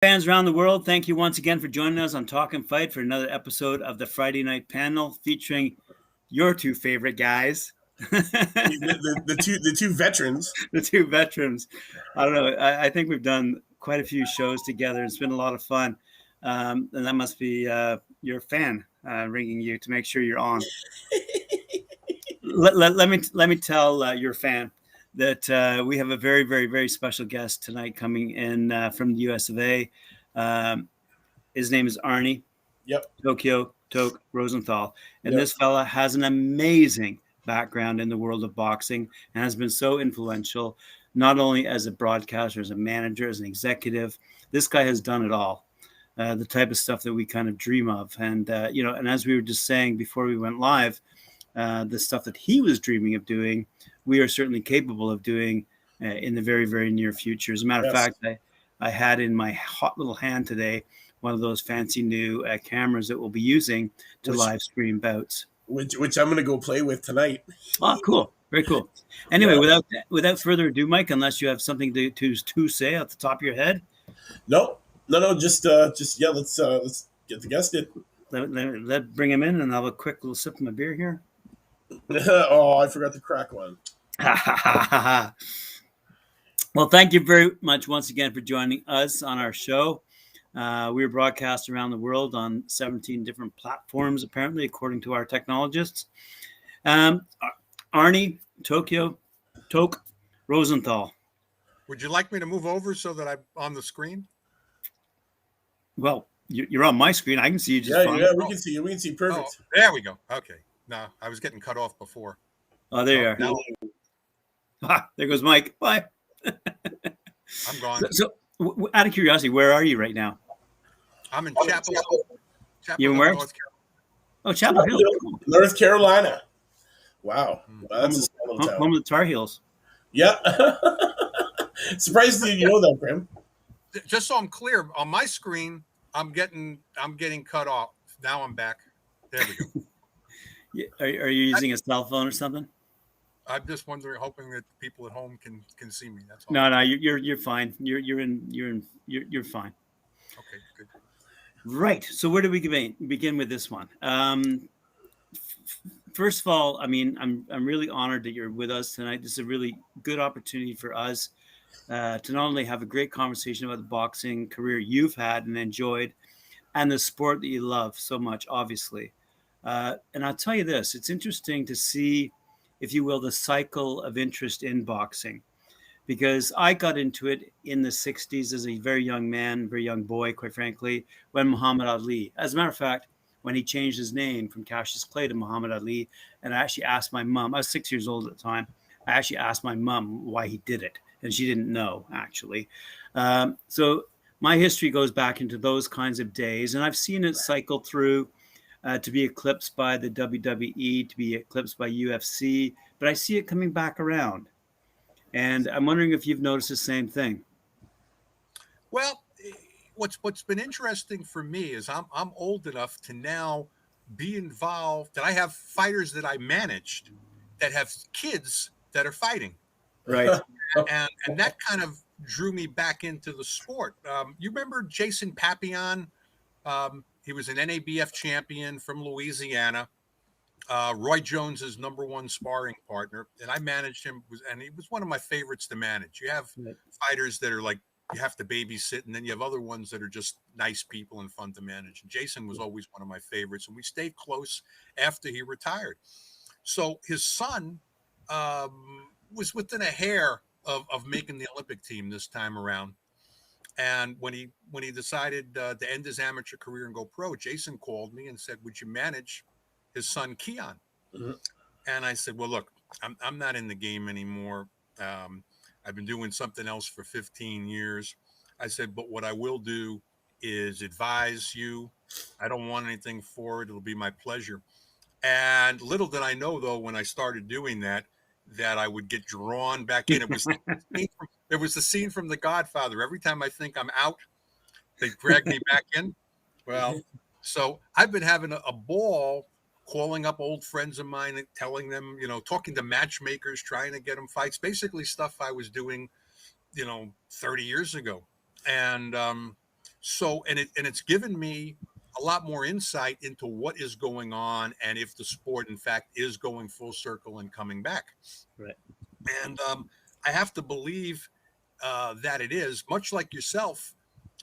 Fans around the world, thank you once again for joining us on Talk and Fight for another episode of the Friday Night Panel featuring your two favorite guys. the two veterans. The two veterans. I don't know. I think we've done quite a few shows together. It's been a lot of fun. And that must be your fan ringing you to make sure you're on. Let me tell your fan that we have a very, very, very special guest tonight coming in from the US of A. His name is Arnie. Yep. Toke Rosenthal. And This fella has an amazing background in the world of boxing and has been so influential, not only as a broadcaster, as a manager, as an executive. This guy has done it all. The type of stuff that we kind of dream of. And, and as we were just saying before we went live, the stuff that he was dreaming of doing, we are certainly capable of doing in the very, very near future. As a matter of fact, I had in my hot little hand today one of those fancy new cameras that we'll be using to live stream bouts. Which I'm going to go play with tonight. Oh, cool. Very cool. Anyway, without further ado, Mike, unless you have something to say off the top of your head. No, just let's get the guest in. Let bring him in, and I'll have a quick little sip of my beer here. Oh, I forgot the crack one. Well, thank you very much once again for joining us on our show. We are broadcast around the world on 17 different platforms, apparently, according to our technologists. Arnie, Toke Rosenthal. Would you like me to move over so that I'm on the screen? Well, you're on my screen. I can see you just fine. Yeah, we can see you. We can see perfect. Oh, there we go. Okay. No, I was getting cut off before. Oh, there you are. There goes Mike. Bye. I'm gone. So, out of curiosity, where are you right now? I'm in Chapel Hill, North Carolina. Oh, Chapel Hill, North Carolina. Wow, that's a small town. Home of the Tar Heels. Yeah. Surprised you know that, Grim. Just so I'm clear, on my screen, I'm getting cut off. Now I'm back. There we go. Are you using a cell phone or something? I'm just wondering, hoping that people at home can see me. That's all. No, you're fine. You're fine. Okay, good. Right. So where do we begin with this one? First of all, I mean, I'm really honored that you're with us tonight. This is a really good opportunity for us to not only have a great conversation about the boxing career you've had and enjoyed, and the sport that you love so much, obviously. And I'll tell you this, it's interesting to see, if you will, the cycle of interest in boxing, because I got into it in the 60s as a very young man, very young boy, quite frankly, when Muhammad Ali, as a matter of fact, when he changed his name from Cassius Clay to Muhammad Ali, and I actually asked my mom, I was 6 years old at the time, I actually asked my mom why he did it, and she didn't know, actually. So my history goes back into those kinds of days, and I've seen it cycle through to be eclipsed by the WWE, to be eclipsed by UFC, but I see it coming back around. And I'm wondering if you've noticed the same thing. Well, what's been interesting for me is I'm old enough to now be involved, that I have fighters that I managed that have kids that are fighting. Right. and that kind of drew me back into the sport. You remember Jason Papillon? He was an NABF champion from Louisiana. Roy Jones's number one sparring partner, and I managed him, and he was one of my favorites to manage. You have fighters that are like you have to babysit, and then you have other ones that are just nice people and fun to manage. And Jason was always one of my favorites, and we stayed close after he retired. So his son was within a hair of making the Olympic team this time around. And when he decided to end his amateur career and go pro, Jason called me and said, "Would you manage his son Keon?" Mm-hmm. And I said, "Well, look, I'm not in the game anymore. I've been doing something else for 15 years." I said, "But what I will do is advise you. I don't want anything for it. It'll be my pleasure." And little did I know, though, when I started doing that I would get drawn back in. It was the scene from The Godfather. Every time I think I'm out, they drag me back in. Well, so I've been having a ball calling up old friends of mine and telling them, talking to matchmakers, trying to get them fights, basically stuff I was doing, 30 years ago. And So, and it's given me a lot more insight into what is going on and if the sport, in fact, is going full circle and coming back. Right. And I have to believe that it is. Much like yourself,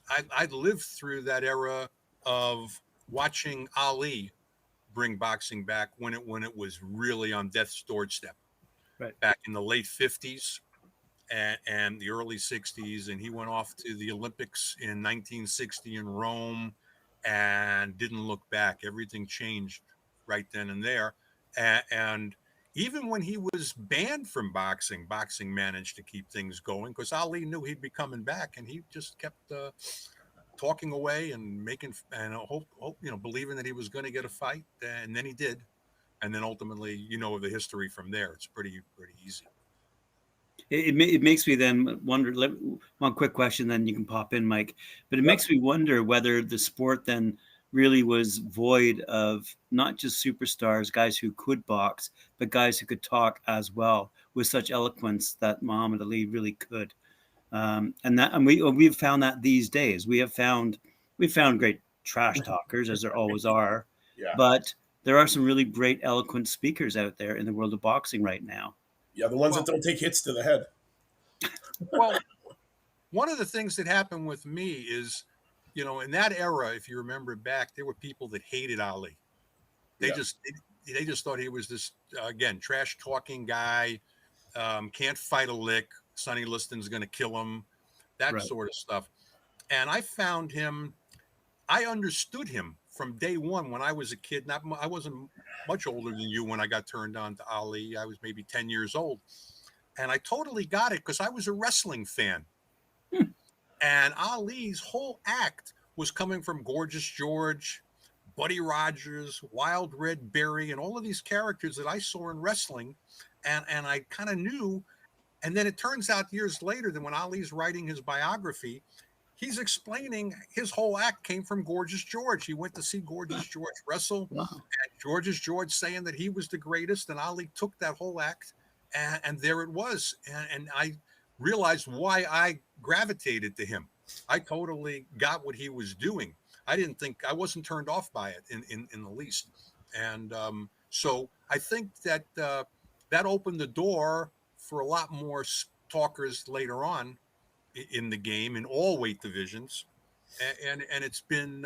I lived through that era of watching Ali bring boxing back when it was really on death's doorstep. Right. Back in the late 50s and the early 60s, and he went off to the Olympics in 1960 in Rome and didn't look back. Everything changed right then and there. And even when he was banned from boxing, boxing managed to keep things going because Ali knew he'd be coming back, and he just kept talking away and making and believing that he was going to get a fight, and then he did. And then ultimately, the history from there. It's pretty easy. It makes me then wonder. One quick question, then you can pop in, Mike. But it makes me wonder whether the sport then really was void of not just superstars, guys who could box, but guys who could talk as well with such eloquence that Muhammad Ali really could. And we've found that these days we've found great trash talkers, as there always are, Yeah. but there are some really great eloquent speakers out there in the world of boxing right now. Yeah, the ones that don't take hits to the head. Well, one of the things that happened with me is, in that era, if you remember back, there were people that hated Ali. They just thought he was this again trash talking guy, can't fight a lick. Sonny Liston's going to kill him, that sort of stuff. And I found him. I understood him from day one when I was a kid. I wasn't much older than you when I got turned on to Ali. I was maybe 10 years old. And I totally got it because I was a wrestling fan. And Ali's whole act was coming from Gorgeous George, Buddy Rogers, Wild Red Berry, and all of these characters that I saw in wrestling. And I kind of knew. And then it turns out years later that when Ali's writing his biography, he's explaining his whole act came from Gorgeous George. He went to see Gorgeous George wrestle. Wow. And Gorgeous George saying that he was the greatest, and Ali took that whole act, and there it was. And I realized why I gravitated to him. I totally got what he was doing. I wasn't turned off by it in the least. And so I think that that opened the door for a lot more talkers later on in the game in all weight divisions, and it's been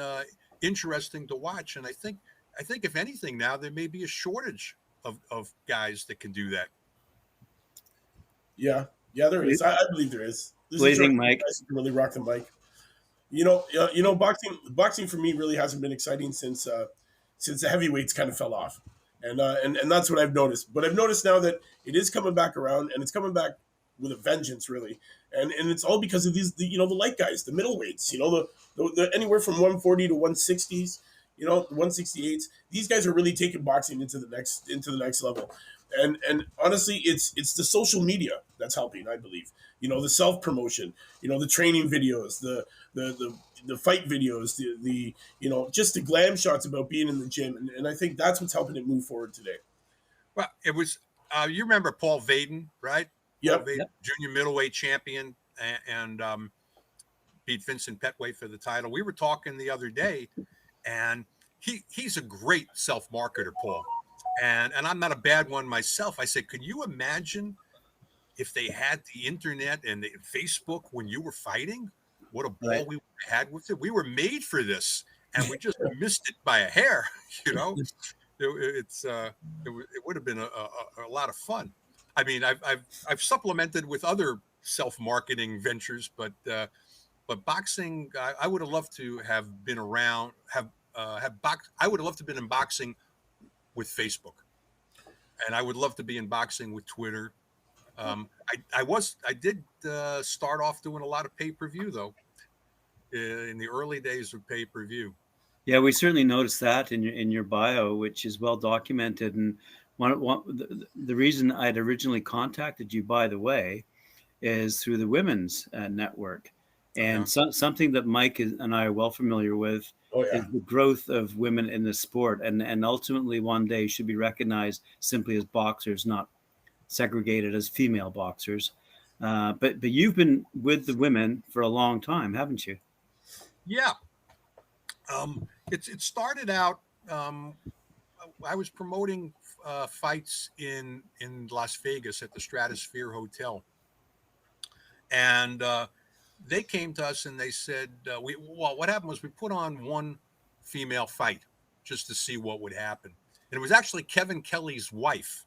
interesting to watch. And I think if anything now there may be a shortage of guys that can do that. Yeah, there is. I believe there is. What do you think, Mike? Guys can really rock the mic. Boxing for me really hasn't been exciting since the heavyweights kind of fell off, and that's what I've noticed. But I've noticed now that it is coming back around, and it's coming back with a vengeance, really. And it's all because of these, the light guys, the middleweights, the anywhere from 140 to 160s, 168s. These guys are really taking boxing into the next level. And honestly, it's the social media that's helping, I believe. The self promotion, the training videos, the fight videos, the just the glam shots about being in the gym, and I think that's what's helping it move forward today. Well, it was you remember Paul Vaden, right? Yep. Junior middleweight champion, and beat Vincent Petway for the title. We were talking the other day, and he's a great self-marketer, Paul. And I'm not a bad one myself. I said, could you imagine if they had the internet and the Facebook when you were fighting? What a ball we had with it. We were made for this, and we just missed it by a hair. It would have been a lot of fun. I mean, I've supplemented with other self-marketing ventures, but boxing, I would have loved to have been around. I would have loved to have been in boxing with Facebook, and I would love to be in boxing with Twitter. I did start off doing a lot of pay-per-view though, in the early days of pay-per-view. Yeah, we certainly noticed that in your bio, which is well documented. And the reason I'd originally contacted you, by the way, is through the women's network, and something that Mike and I are well familiar with is the growth of women in the sport, and ultimately one day should be recognized simply as boxers, not segregated as female boxers. But you've been with the women for a long time, haven't you? Yeah. It started out. I was promoting fights in Las Vegas at the Stratosphere Hotel, and they came to us and they said, well, what happened was we put on one female fight just to see what would happen, and it was actually Kevin Kelly's wife.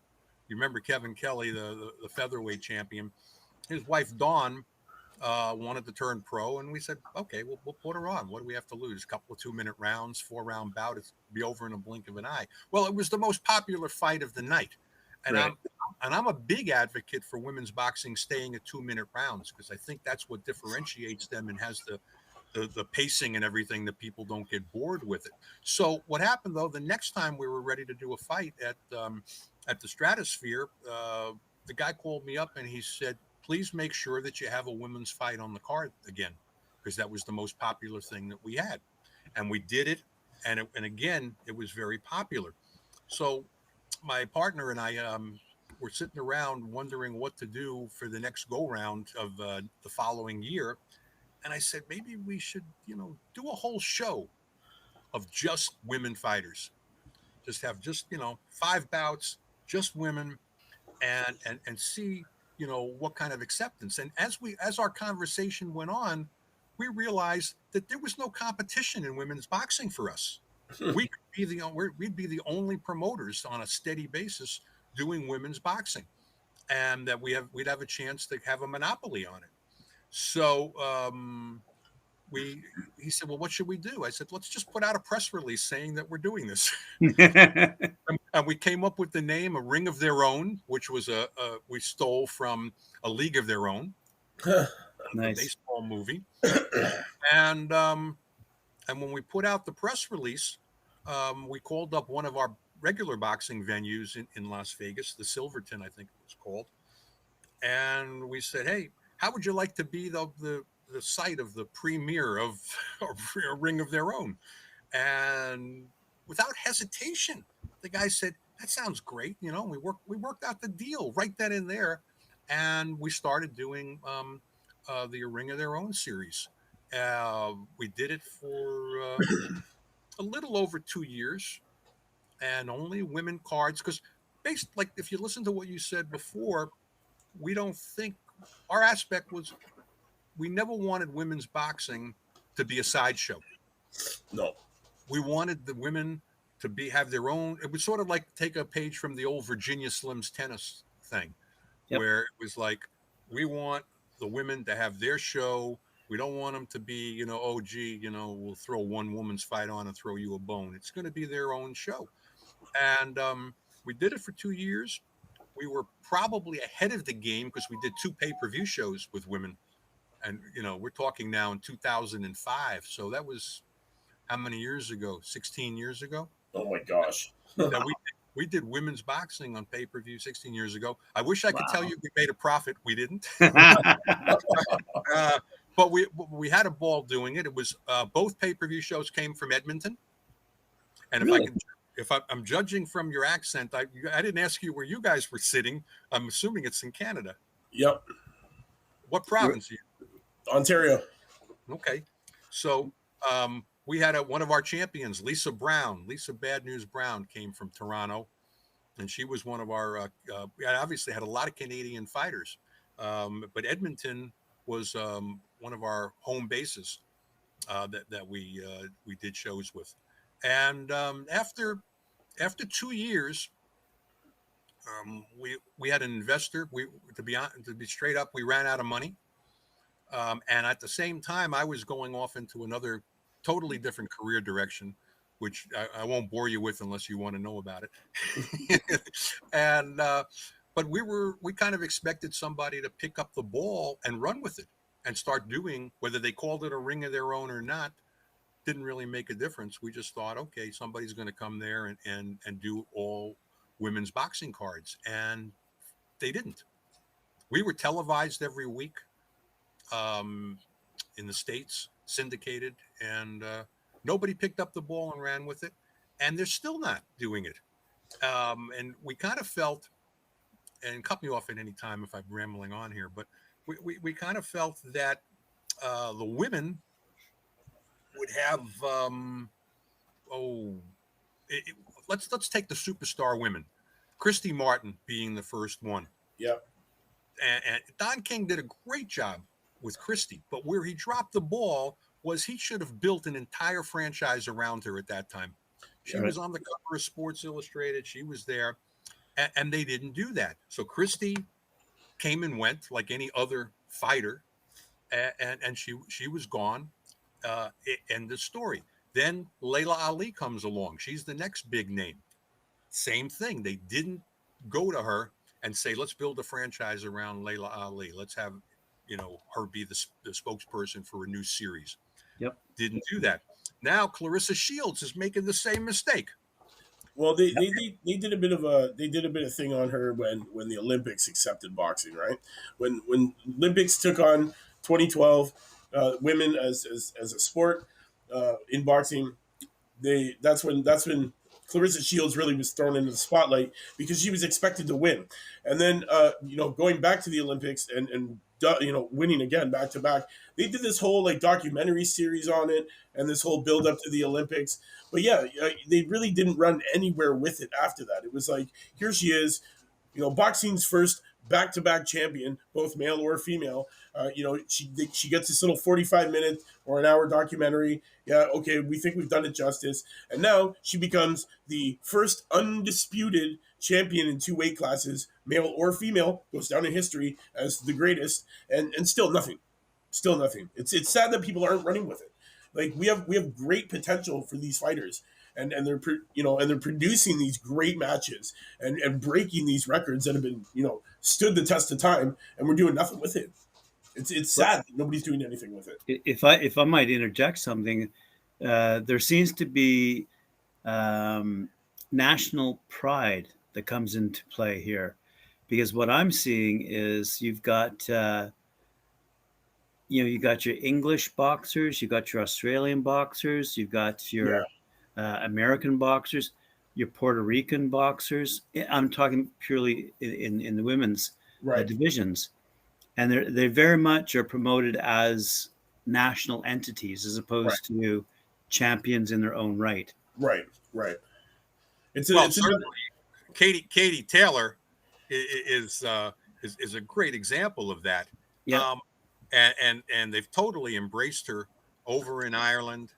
You remember Kevin Kelly, the featherweight champion? His wife Dawn wanted to turn pro, and we said, okay, we'll put her on. What do we have to lose? A couple of 2-minute rounds, 4-round bout. It's be over in a blink of an eye. Well, it was the most popular fight of the night, and Right. I'm a big advocate for women's boxing staying at 2-minute rounds because I think that's what differentiates them and has the pacing and everything that people don't get bored with it. So what happened though? The next time we were ready to do a fight at the Stratosphere, the guy called me up and he said, please make sure that you have a women's fight on the card again, because that was the most popular thing that we had. And we did it. And again, it was very popular. So my partner and I were sitting around wondering what to do for the next go round of the following year. And I said, maybe we should, do a whole show of just women fighters. Just have 5 bouts, just women, and see what kind of acceptance. And as our conversation went on, we realized that there was no competition in women's boxing for us. We'd be the only promoters on a steady basis doing women's boxing, and that we'd have a chance to have a monopoly on it. So he said, well, what should we do? I said, let's just put out a press release saying that we're doing this. And we came up with the name A Ring of Their Own, which was we stole from A League of Their Own, the Nice. baseball movie. And when we put out the press release, we called up one of our regular boxing venues in Las Vegas, the Silverton, I think it was called. And we said, hey, how would you like to be the site of the premiere of A Ring of Their Own? And without hesitation, the guy said, that sounds great. We worked out the deal right then and there. And we started doing the A Ring of Their Own series. We did it for a little over 2 years, and only women cards. Because if you listen to what you said before, we don't think our aspect was we never wanted women's boxing to be a sideshow. No. We wanted the women to have their own. It was sort of like take a page from the old Virginia Slims tennis thing, Yep. where it was like, we want the women to have their show. We don't want them to be, oh, gee, we'll throw one woman's fight on and throw you a bone. It's going to be their own show. And we did it for 2 years. We were probably ahead of the game because we did 2 pay-per-view shows with women. And, we're talking now in 2005. So that was how many years ago? 16 years ago? Oh, my gosh. That we did women's boxing on pay-per-view 16 years ago. I wish I could tell you we made a profit. We didn't. But we had a ball doing it. It was both pay-per-view shows came from Edmonton. And Really? if I'm judging from your accent, I didn't ask you where you guys were sitting. I'm assuming it's in Canada. Yep. What province are you? Ontario. Okay. So we had one of our champions, Lisa Bad News Brown, came from Toronto. And she was one of our, we obviously had a lot of Canadian fighters. But Edmonton was one of our home bases that we did shows with. And after 2 years, we had an investor. To be straight up, we ran out of money. And at the same time, I was going off into another totally different career direction, which I won't bore you with unless you want to know about it. And but we kind of expected somebody to pick up the ball and run with it and start doing, whether they called it a ring of their own or not, didn't really make a difference. We just thought, okay, somebody's going to come there and do all women's boxing cards. And they didn't. We were televised every week in the States, syndicated, and nobody picked up the ball and ran with it. And they're still not doing it. And we kind of felt, and cut me off at any time if I'm rambling on here, but we kind of felt that the women would have oh, let's take the superstar women. Christy Martin being the first one. Yep. And Don King did a great job with Christy, but where he dropped the ball was he should have built an entire franchise around her at that time. She was on the cover of Sports Illustrated. She was there, and they didn't do that. So Christy came and went like any other fighter, and she was gone. End the story. Then Layla Ali comes along. She's the next big name. Same thing. They didn't go to her and say, let's build a franchise around Layla Ali. Let's have, her be the spokesperson for a new series. Yep. Didn't do that. Now Clarissa Shields is making the same mistake. Well, they did a bit of a thing on her when the Olympics accepted boxing, right? When Olympics took on 2012 women as a sport in boxing, that's when Clarissa Shields really was thrown into the spotlight because she was expected to win, and then going back to the Olympics and winning again back to back, they did this whole like documentary series on it and this whole build up to the Olympics. But yeah, they really didn't run anywhere with it after that. It was like, here she is, boxing's first back-to-back champion, both male or female. She gets this little 45-minute or an hour documentary. Yeah, okay, we think we've done it justice. And now she becomes the first undisputed champion in 2 weight classes, male or female, goes down in history as the greatest, and still nothing. Still nothing. It's sad that people aren't running with it. Like we have great potential for these fighters. And they're producing these great matches and breaking these records that have been stood the test of time, and we're doing nothing with it. It's sad that nobody's doing anything with it. If I might interject something, there seems to be national pride that comes into play here, because what I'm seeing is you've got you got your English boxers, you got your Australian boxers, you've got your American boxers, your Puerto Rican boxers. I'm talking purely in the women's divisions, and they very much are promoted as national entities as opposed to champions in their own right. Right. Katie Taylor is a great example of that. Yeah. And they've totally embraced her over in Ireland.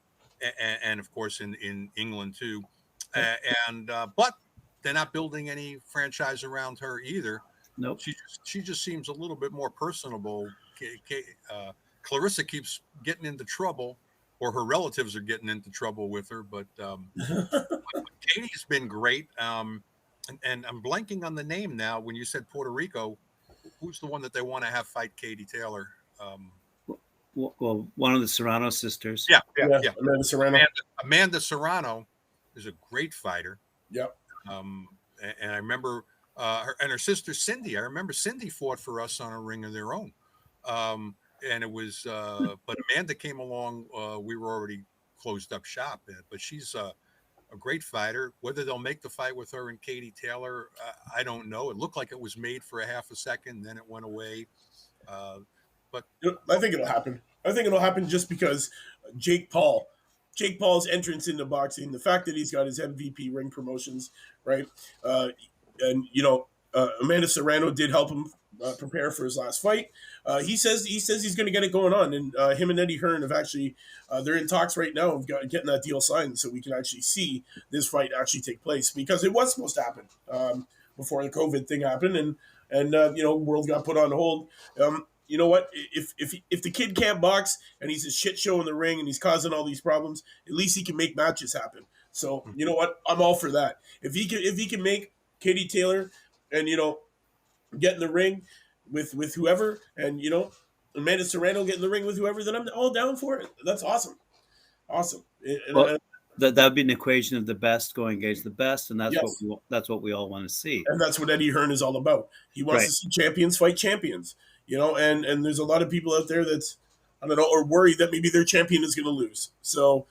And of course in England too, but they're not building any franchise around her either. Nope. She just seems a little bit more personable. Clarissa keeps getting into trouble, or her relatives are getting into trouble with her. But Katie's been great. And I'm blanking on the name now. When you said Puerto Rico, who's the one that they want to have fight Katie Taylor? Well, one of the Serrano sisters. Yeah. Amanda Serrano. Amanda Serrano is a great fighter. Yep. And I remember her sister Cindy. I remember Cindy fought for us on a ring of their own. And it was, but Amanda came along. We were already closed up shop. But she's a great fighter. Whether they'll make the fight with her and Katie Taylor, I don't know. It looked like it was made for a half a second, then it went away. But I think it'll happen. I think it'll happen just because Jake Paul's entrance into boxing, the fact that he's got his MVP ring promotions, right? And Amanda Serrano did help him prepare for his last fight. He says he's going to get it going on, and him and Eddie Hearn have actually they're in talks right now of getting that deal signed so we can actually see this fight actually take place, because it was supposed to happen before the COVID thing happened, and world got put on hold. You know what? If the kid can't box and he's a shit show in the ring and he's causing all these problems, at least he can make matches happen. So you know what? I'm all for that. If he can make Katie Taylor and get in the ring with whoever, and Amanda Serrano get in the ring with whoever, then I'm all down for it. That's awesome. That would be an equation of the best going against the best, and that's what we all want to see. And that's what Eddie Hearn is all about. He wants to see champions fight champions. And there's a lot of people out there that's, I don't know, or worried that maybe their champion is going to lose. So,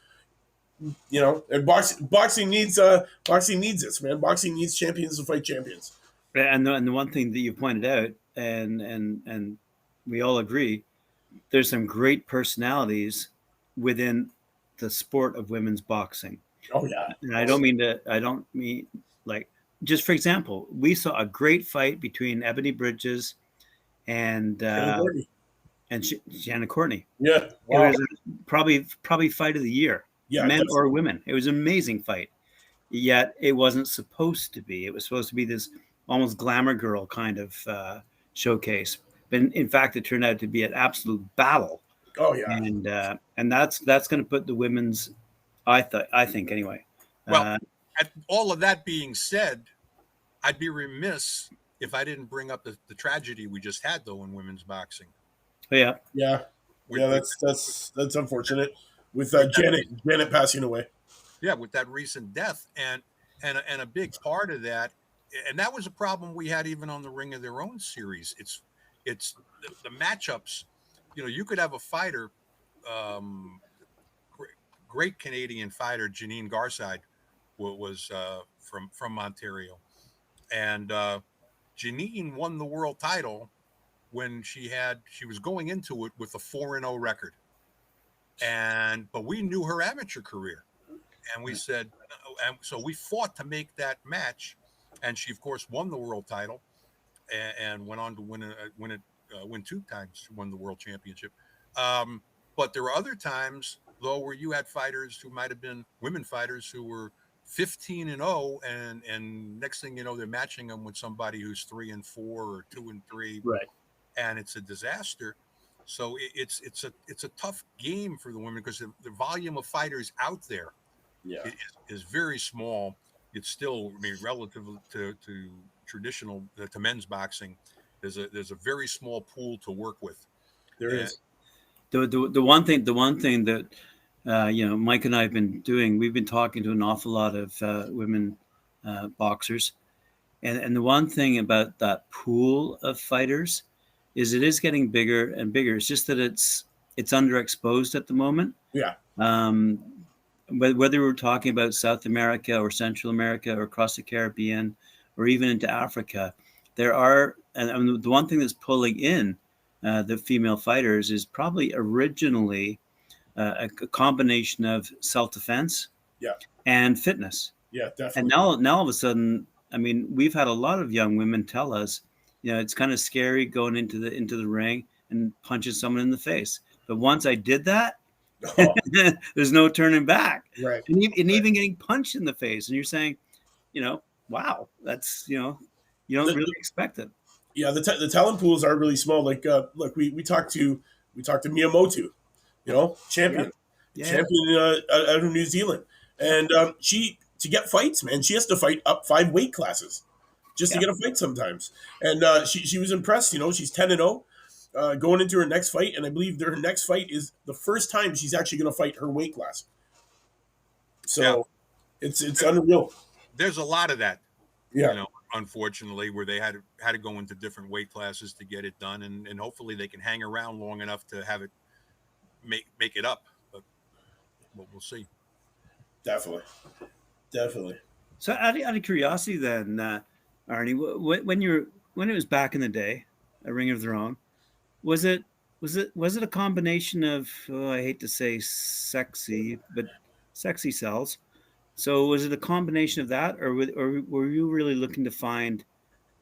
and boxing needs this, man. Boxing needs champions to fight champions. And the one thing that you pointed out, and we all agree, there's some great personalities within the sport of women's boxing. Oh yeah. And I don't mean like, just for example, we saw a great fight between Ebony Bridges and Shannon Courtney. Yeah. It Wow. was probably fight of the year, Yeah, men definitely. or women. It was an amazing fight. Yet it wasn't supposed to be. It was supposed to be this almost glamour girl kind of showcase. But in fact, it turned out to be an absolute battle. Oh yeah. And that's going to put the women's, I think anyway. Well, all of that being said, I'd be remiss if I didn't bring up the tragedy we just had though in women's boxing. Yeah. Yeah. Yeah, that's unfortunate with Janet passing away. Yeah, with that recent death, and a big part of that, and that was a problem we had even on the Ring of Their Own series. It's the matchups. You know, you could have a fighter, great Canadian fighter, Janine Garside, was from Ontario, and Janine won the world title when she was going into it with a 4-0 record, but we knew her amateur career. And we said, and so we fought to make that match, and she of course won the world title, and went on to win 2 times. She won the world championship. But there were other times though where you had fighters who might have been women fighters who were 15-0, and next thing you know they're matching them with somebody who's 3-4 or 2-3, right? And it's a disaster. So it's a tough game for the women because the volume of fighters out there. Yeah, is very small. It's still, I mean, relative to traditional to men's boxing, there's a very small pool to work with. There is. The one thing that Mike and I have been doing, we've been talking to an awful lot of women boxers, and the one thing about that pool of fighters is it is getting bigger and bigger. It's just that it's underexposed at the moment. Yeah. Whether we're talking about South America or Central America or across the Caribbean or even into Africa, there are, and the one thing that's pulling in the female fighters is probably originally a combination of self-defense, and fitness. Yeah, definitely. And now all of a sudden, I mean, we've had a lot of young women tell us, it's kind of scary going into the ring and punching someone in the face. But once I did that, there's no turning back. Right. And even getting punched in the face, and you're saying, wow, that's you don't really expect it. Yeah, the talent pools are really small. Like, look, we talked to Miyamoto, champion out of New Zealand, and she, to get fights, man, she has to fight up 5 weight classes just to get a fight sometimes. And she was impressed. She's 10-0. Going into her next fight, and I believe her next fight is the first time she's actually going to fight her weight class. So it's unreal. There's a lot of that, yeah. Unfortunately, where they had to go into different weight classes to get it done, and hopefully they can hang around long enough to have it make it up. But we'll see. Definitely. So out of curiosity, then, Arnie, when it was back in the day, A Ring of Their Own. Was it a combination of, I hate to say sexy, but sexy sells? So was it a combination of that, or were you really looking to find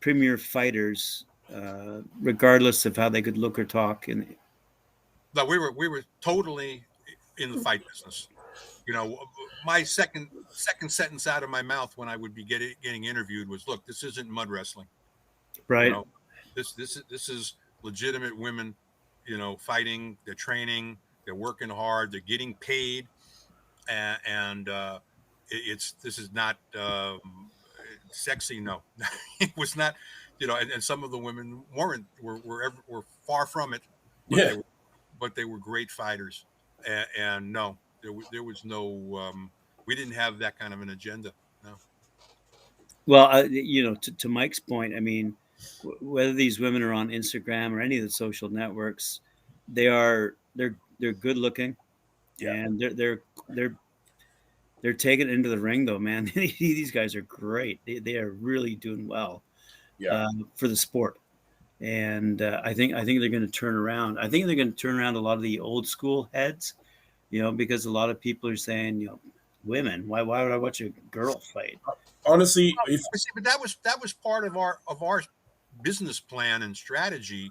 premier fighters, regardless of how they could look or talk? No, we were totally in the fight business. My second sentence out of my mouth when I would be getting interviewed was, "Look, this isn't mud wrestling, right? This is legitimate women, fighting. They're training. They're working hard. They're getting paid, and this is not sexy. No, it was not. And some of the women were far from it. But they were great fighters, and no, there was no. We didn't have that kind of an agenda. No. Well, to Mike's point, I mean, whether these women are on Instagram or any of the social networks, they're good looking, and they're taking it into the ring though, man. These guys are great. They are really doing well, for the sport, and I think they're going to turn around. I think they're going to turn around a lot of the old school heads, because a lot of people are saying, women, why would I watch a girl fight? Honestly, if See, but that was part of our business plan and strategy.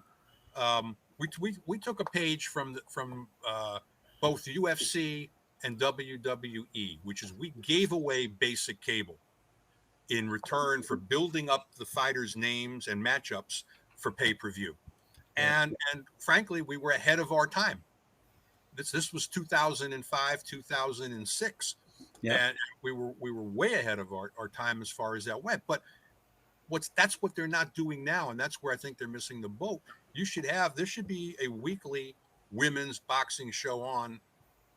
We took a page from both UFC and WWE, which is we gave away basic cable in return for building up the fighters' names and matchups for pay-per-view. And frankly, we were ahead of our time. This was 2005, 2006. Yeah. And we were way ahead of our time as far as that went. But that's what they're not doing now, and that's where I think they're missing the boat. There should be a weekly women's boxing show on,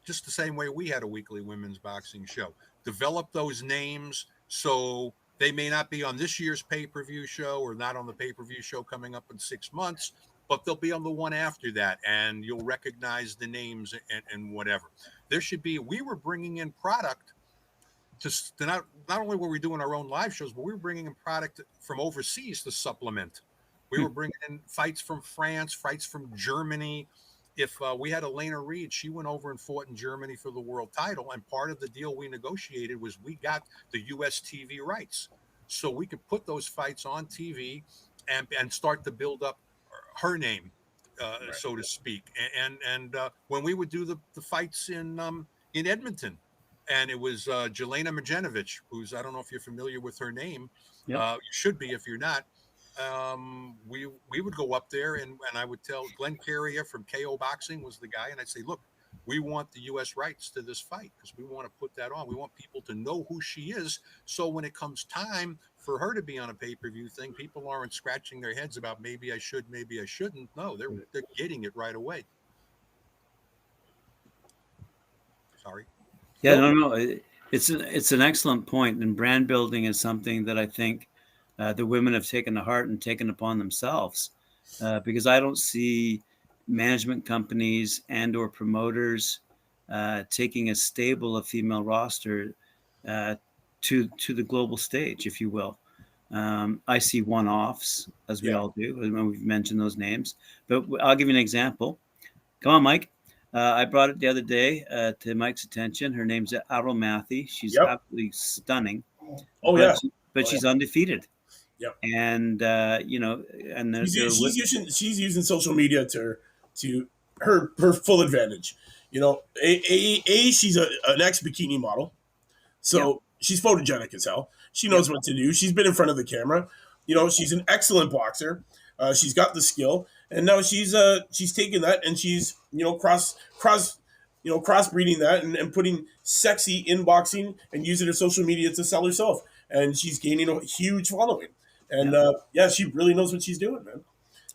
just the same way we had a weekly women's boxing show. Develop those names so they may not be on this year's pay-per-view show or not on the pay-per-view show coming up in 6 months, but they'll be on the one after that, and you'll recognize the names and whatever. We were bringing in product to not only were we doing our own live shows, but we were bringing in product from overseas to supplement. We were bringing in fights from France, fights from Germany. If we had Elena Reed, she went over and fought in Germany for the world title. And part of the deal we negotiated was we got the US TV rights. So we could put those fights on TV and start to build up her name, right, so to speak. And when we would do the fights in Edmonton, and it was Jelena Marjanovic, who's, I don't know if you're familiar with her name. Yep. You should be if you're not. We would go up there and I would tell Glenn Carrier from KO Boxing was the guy. And I'd say, look, we want the U.S. rights to this fight because we want to put that on. We want people to know who she is. So when it comes time for her to be on a pay-per-view thing, people aren't scratching their heads about maybe I should, maybe I shouldn't. No, they're getting it right away. Sorry. Yeah, no. It's an excellent point, and brand building is something that I think the women have taken to heart and taken upon themselves, because I don't see management companies and or promoters taking a stable of female roster to the global stage, if you will. I see one-offs, as we all do, and we've mentioned those names. But I'll give you an example. Come on, Mike. I brought it the other day to Mike's attention. Her name's Avril Mathy. She's absolutely stunning. But she's undefeated. Yep. And and she's using social media to her full advantage. She's an ex-bikini model, so she's photogenic as hell. She knows what to do. She's been in front of the camera. She's an excellent boxer. She's got the skill, and now she's taking that and she's crossbreeding that and putting sexy in boxing and using her social media to sell herself, and she's gaining a huge following. And she really knows what she's doing,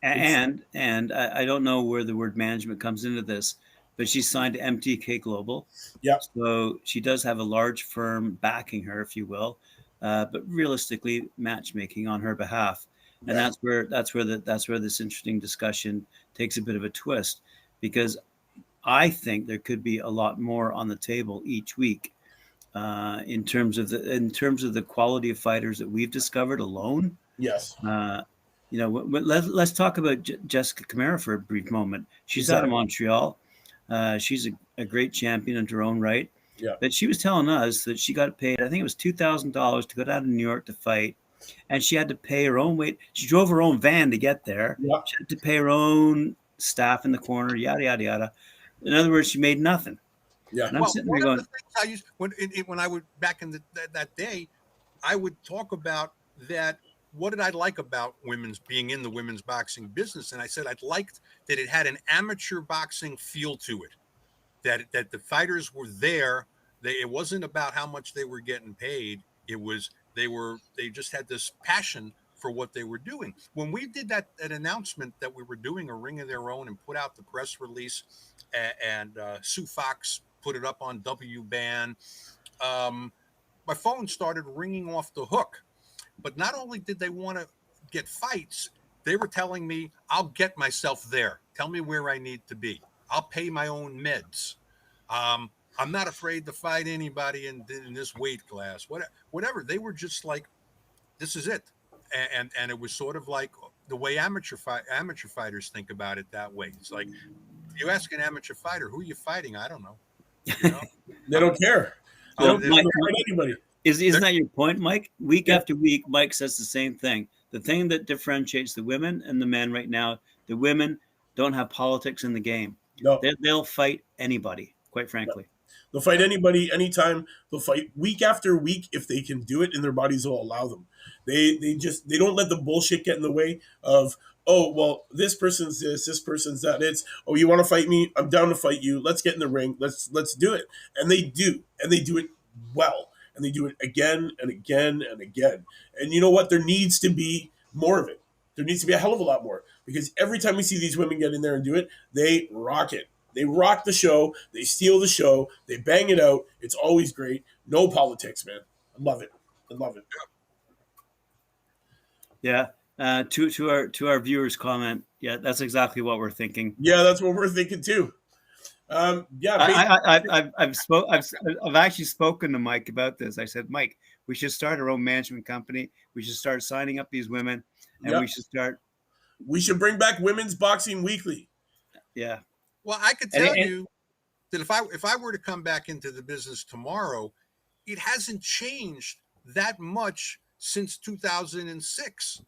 man. And I don't know where the word management comes into this, but she's signed to MTK Global. Yeah. So she does have a large firm backing her, if you will, but realistically matchmaking on her behalf. And that's where this interesting discussion takes a bit of a twist, because I think there could be a lot more on the table each week in terms of the quality of fighters that we've discovered alone. Yes. Let's talk about Jessica Camara for a brief moment. She's out of Montreal. She's a great champion in her own right. Yeah. But she was telling us that she got paid, I think it was $2,000 to go down to New York to fight. And she had to pay her own way. She drove her own van to get there. Yep. She had to pay her own staff in the corner, yada, yada, yada. In other words, she made nothing. Yeah. And I'm sitting there going, the things I used when I would back in that day, I would talk about that. What did I like about being in the women's boxing business? And I said I liked that it had an amateur boxing feel to it. That the fighters were there. It wasn't about how much they were getting paid. It was they just had this passion for what they were doing. When we did that announcement that we were doing a Ring of Their Own and put out the press release, and Sue Fox put it up on WBAN, my phone started ringing off the hook. But not only did they want to get fights, they were telling me, I'll get myself there. Tell me where I need to be. I'll pay my own meds. I'm not afraid to fight anybody in this weight class. Whatever. They were just like, this is it. And it was sort of like the way amateur fighters think about it that way. It's like, you ask an amateur fighter, who are you fighting? I don't know. You know, They don't care. They Well, don't they're- fight anybody. isn't that your point, Mike? Week Yeah. after week, Mike says the same thing. The thing that differentiates the women and the men right now, the women don't have politics in the game. No. They'll fight anybody, quite frankly. They'll fight anybody, anytime. They'll fight week after week if they can do it, and their bodies will allow them. They don't let the bullshit get in the way of, oh well, this person's this person's that. It's, oh, you want to fight me? I'm down to fight you. Let's get in the ring. Let's do it. And they do it well, and they do it again and again and again. And you know what? There needs to be more of it. There needs to be a hell of a lot more, because every time we see these women get in there and do it, they rock it. They rock the show. They steal the show. They bang it out. It's always great. No politics, man. I love it. I love it. Yeah. To our viewers' comment, yeah, that's exactly what we're thinking. Yeah, that's what we're thinking too. I've actually spoken to Mike about this. I said, Mike, we should start our own management company. We should start signing up these women, and we should bring back Women's Boxing Weekly. Yeah. Well, I could tell you that if I were to come back into the business tomorrow, it hasn't changed that much since 2006.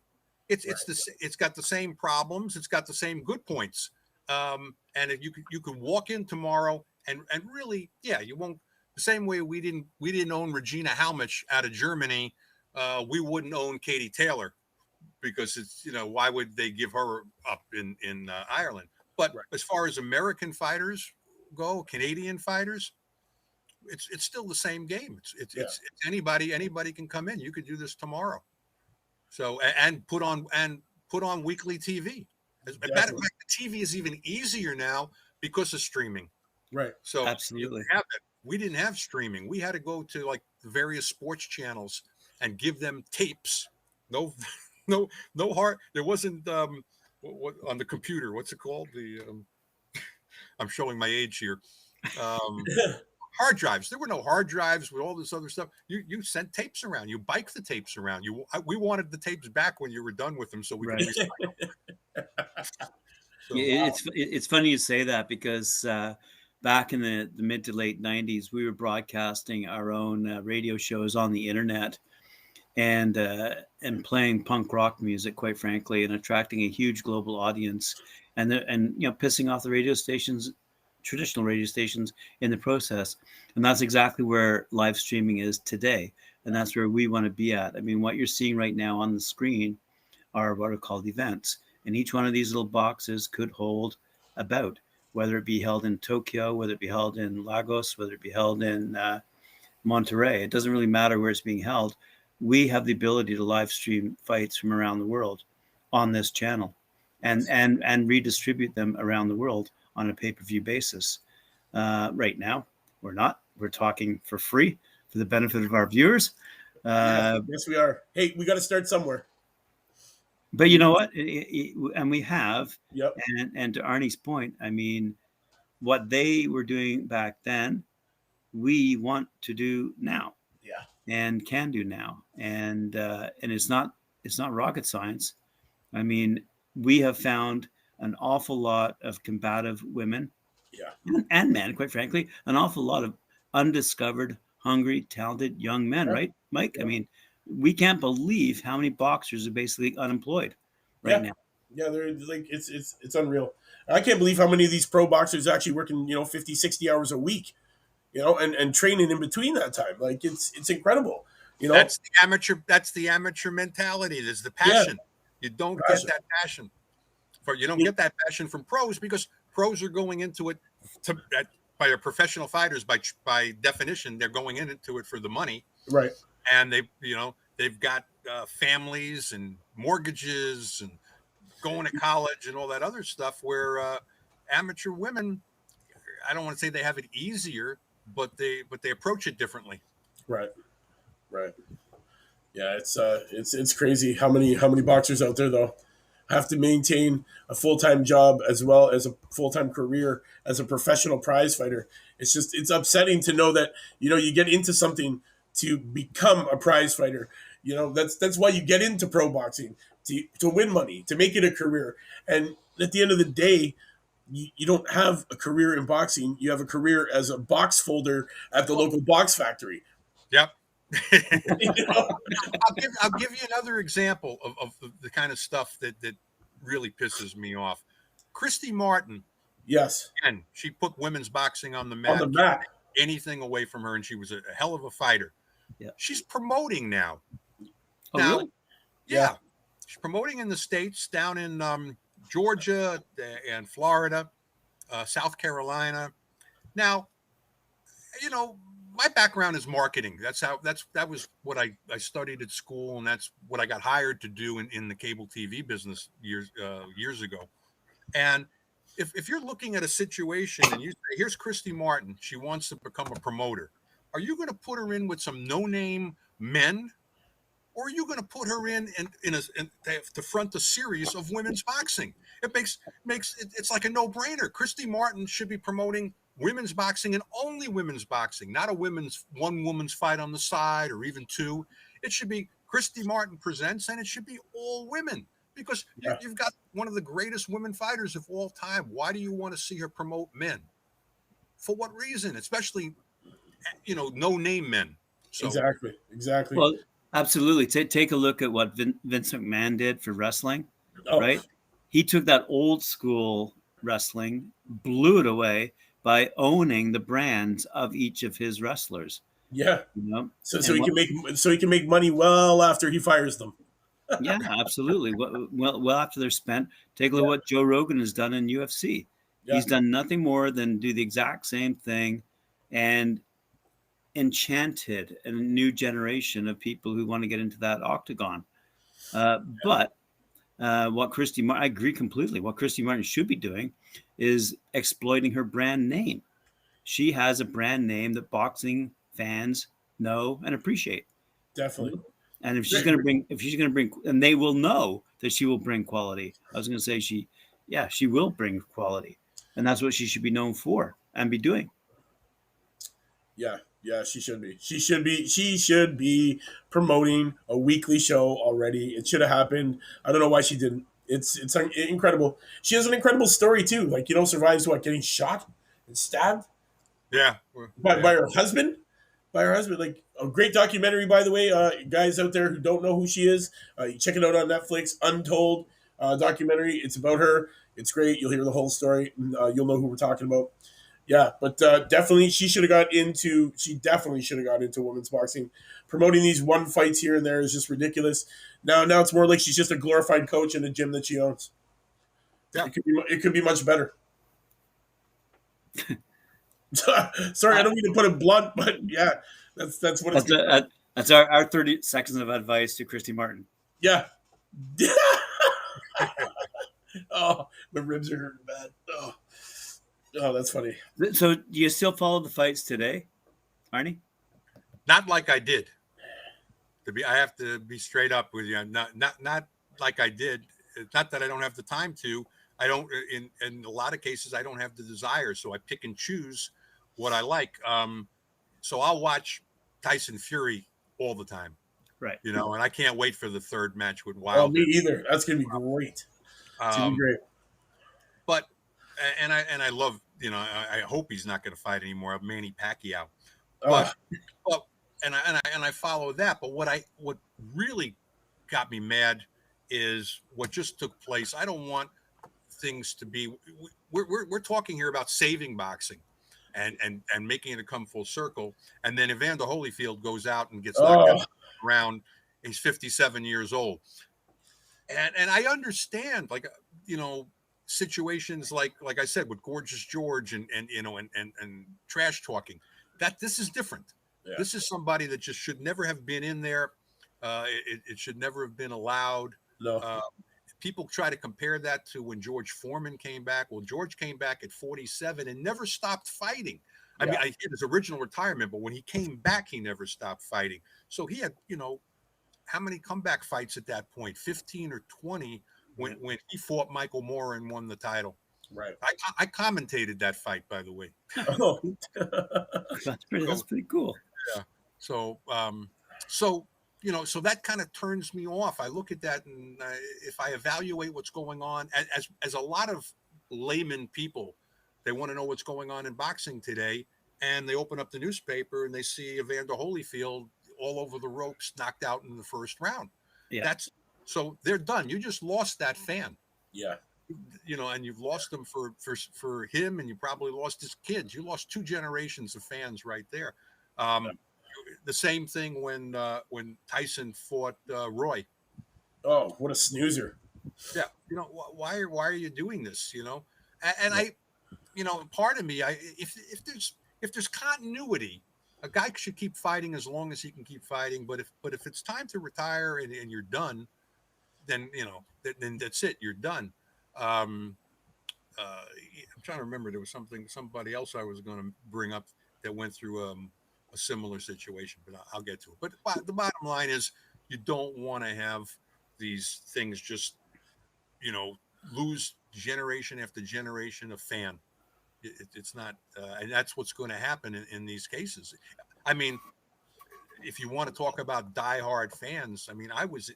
It's got the same problems. It's got the same good points. And if you could walk in tomorrow and really, yeah, you won't, the same way we didn't own Regina Halmich out of Germany. We wouldn't own Katie Taylor, because it's, why would they give her up in Ireland? But as far as American fighters go, Canadian fighters, it's still the same game. It's anybody can come in. You could do this tomorrow. So and put on weekly TV. As a matter of fact, the TV is even easier now because of streaming. Right. So absolutely. We didn't have streaming. We had to go to like the various sports channels and give them tapes. No hard. There wasn't what on the computer. What's it called? I'm showing my age here. Hard drives. There were no hard drives with all this other stuff. You sent tapes around. You biked the tapes around. We wanted the tapes back when you were done with them, so we could recycle them. So, it's funny you say that, because back in the mid to late 90s, we were broadcasting our own radio shows on the internet, and playing punk rock music, quite frankly, and attracting a huge global audience, and pissing off the radio stations, traditional radio stations, in the process. And that's exactly where live streaming is today, and that's where we want to be at. I mean, what you're seeing right now on the screen are what are called events, and each one of these little boxes could hold a bout, whether it be held in Tokyo, whether it be held in Lagos, whether it be held in Monterrey. It doesn't really matter where it's being held. We have the ability to live stream fights from around the world on this channel, and redistribute them around the world on a pay-per-view basis. Right now, we're talking for free for the benefit of our viewers. Yes, we are. Hey, we got to start somewhere. But you know what? And we have. Yep. And to Arnie's point, I mean, what they were doing back then, we want to do now. Yeah. And can do now. And it's not rocket science. I mean, we have found an awful lot of combative women, and men, quite frankly, an awful lot of undiscovered, hungry, talented young men, right, Mike? I mean, we can't believe how many boxers are basically unemployed right now. Yeah, they're like, it's unreal. I can't believe how many of these pro boxers are actually working, 50, 60 hours a week, and training in between that time. Like, it's incredible. That's the amateur mentality. There's the passion. You don't get that passion. You don't get that passion from pros, because pros are going into it by a professional fighters. By definition, they're going into it for the money, right? And they've got families and mortgages and going to college and all that other stuff. Where amateur women, I don't want to say they have it easier, but they approach it differently. Right. Yeah, it's crazy how many boxers out there though have to maintain a full-time job as well as a full-time career as a professional prize fighter. It's upsetting to know that, you get into something to become a prize fighter. That's why you get into pro boxing, to win money, to make it a career. And at the end of the day, you don't have a career in boxing. You have a career as a box folder at the local box factory. Yep. You know? I'll give you another example of the kind of stuff that really pisses me off. Christy Martin, Yes, and she put women's boxing on the on map. the map. Anything away from her, and she was a hell of a fighter. Yeah. She's promoting now. Oh, Now, really? yeah, she's promoting in the States, down in Georgia and Florida, South Carolina. Now, my background is marketing. That was what I studied at school, and that's what I got hired to do in the cable TV business years ago. And if you're looking at a situation and you say, here's Christy Martin, she wants to become a promoter, are you going to put her in with some no-name men, or are you going to put her in to front a series of women's boxing? It makes it's like a no-brainer. Christy Martin should be promoting women's boxing and only women's boxing, not one woman's fight on the side or even two. It should be Christy Martin presents, and it should be all women, because you've got one of the greatest women fighters of all time. Why do you want to see her promote men? For what reason? Especially, no-name men. So, Exactly. Well, absolutely. Take a look at what Vince McMahon did for wrestling, right? He took that old school wrestling, blew it away by owning the brands of each of his wrestlers. Yeah. So he can make money well after he fires them. Yeah, absolutely. Well after they're spent. Take a look at what Joe Rogan has done in UFC. Yeah. He's done nothing more than do the exact same thing and enchanted a new generation of people who want to get into that octagon. But what Christy Martin, I agree completely. What Christy Martin should be doing is exploiting her brand name. She has a brand name that boxing fans know and appreciate. Definitely. And if she's going to bring, and they will know that she will bring quality. I was going to say she will bring quality, and that's what she should be known for and be doing. Yeah, she should be. She should be promoting a weekly show already. It should have happened. I don't know why she didn't. It's incredible. She has an incredible story too. Like, survives getting shot and stabbed. Yeah. By her husband. By her husband. Like, a great documentary, by the way. Guys out there who don't know who she is, you check it out on Netflix. Untold documentary. It's about her. It's great. You'll hear the whole story. You'll know who we're talking about. Yeah, but definitely she definitely should have got into women's boxing. Promoting these one fights here and there is just ridiculous. Now it's more like she's just a glorified coach in a gym that she owns. Yeah, it could be much better. Sorry, I don't mean to put it blunt, but yeah, that's what it's. That's our 30 seconds of advice to Christy Martin. Yeah. Oh, my ribs are hurting bad. Oh, that's funny. So, do you still follow the fights today, Arnie? Not like I did. I have to be straight up with you. Not like I did. It's not that I don't have the time to. I don't. In a lot of cases, I don't have the desire. So I pick and choose what I like. So I'll watch Tyson Fury all the time. Right. And I can't wait for the third match with Wilder. Oh, me either. That's gonna be great. It's gonna be great. But I love, I hope he's not going to fight anymore. Manny Pacquiao. But I follow that. But what really got me mad is what just took place. I don't want things to be. We're talking here about saving boxing, and making it come full circle. And then Evander Holyfield goes out and gets knocked out around. He's 57 years old, and I understand, situations like I said with Gorgeous George and trash talking, that this is different. Yeah. This is somebody that just should never have been in there. It should never have been allowed. No. People try to compare that to when George Foreman came back. Well, George came back at 47 and never stopped fighting. I mean, I hit his original retirement, but when he came back, he never stopped fighting. So he had, how many comeback fights at that point? 15 or 20 when he fought Michael Moore and won the title. Right. I commentated that fight, by the way. Oh, that's pretty cool. Yeah. So so that kind of turns me off. I look at that, and if I evaluate what's going on, as a lot of layman people. They want to know what's going on in boxing today, and they open up the newspaper and they see Evander Holyfield all over the ropes, knocked out in the first round. Yeah. So they're done. You just lost that fan. Yeah. And you've lost them for him, and you probably lost his kids. You lost 2 generations of fans right there. The same thing when Tyson fought Roy. Oh, what a snoozer! Yeah, why are you doing this? And I, part of me, if there's continuity, a guy should keep fighting as long as he can keep fighting. But if it's time to retire and you're done, then then that's it. You're done. I'm trying to remember. There was somebody else I was going to bring up that went through a similar situation, but I'll get to it. But the bottom line is, you don't want to have these things just, lose generation after generation of fan. It's not, and that's what's going to happen in these cases. I mean, if you want to talk about diehard fans, I mean, I was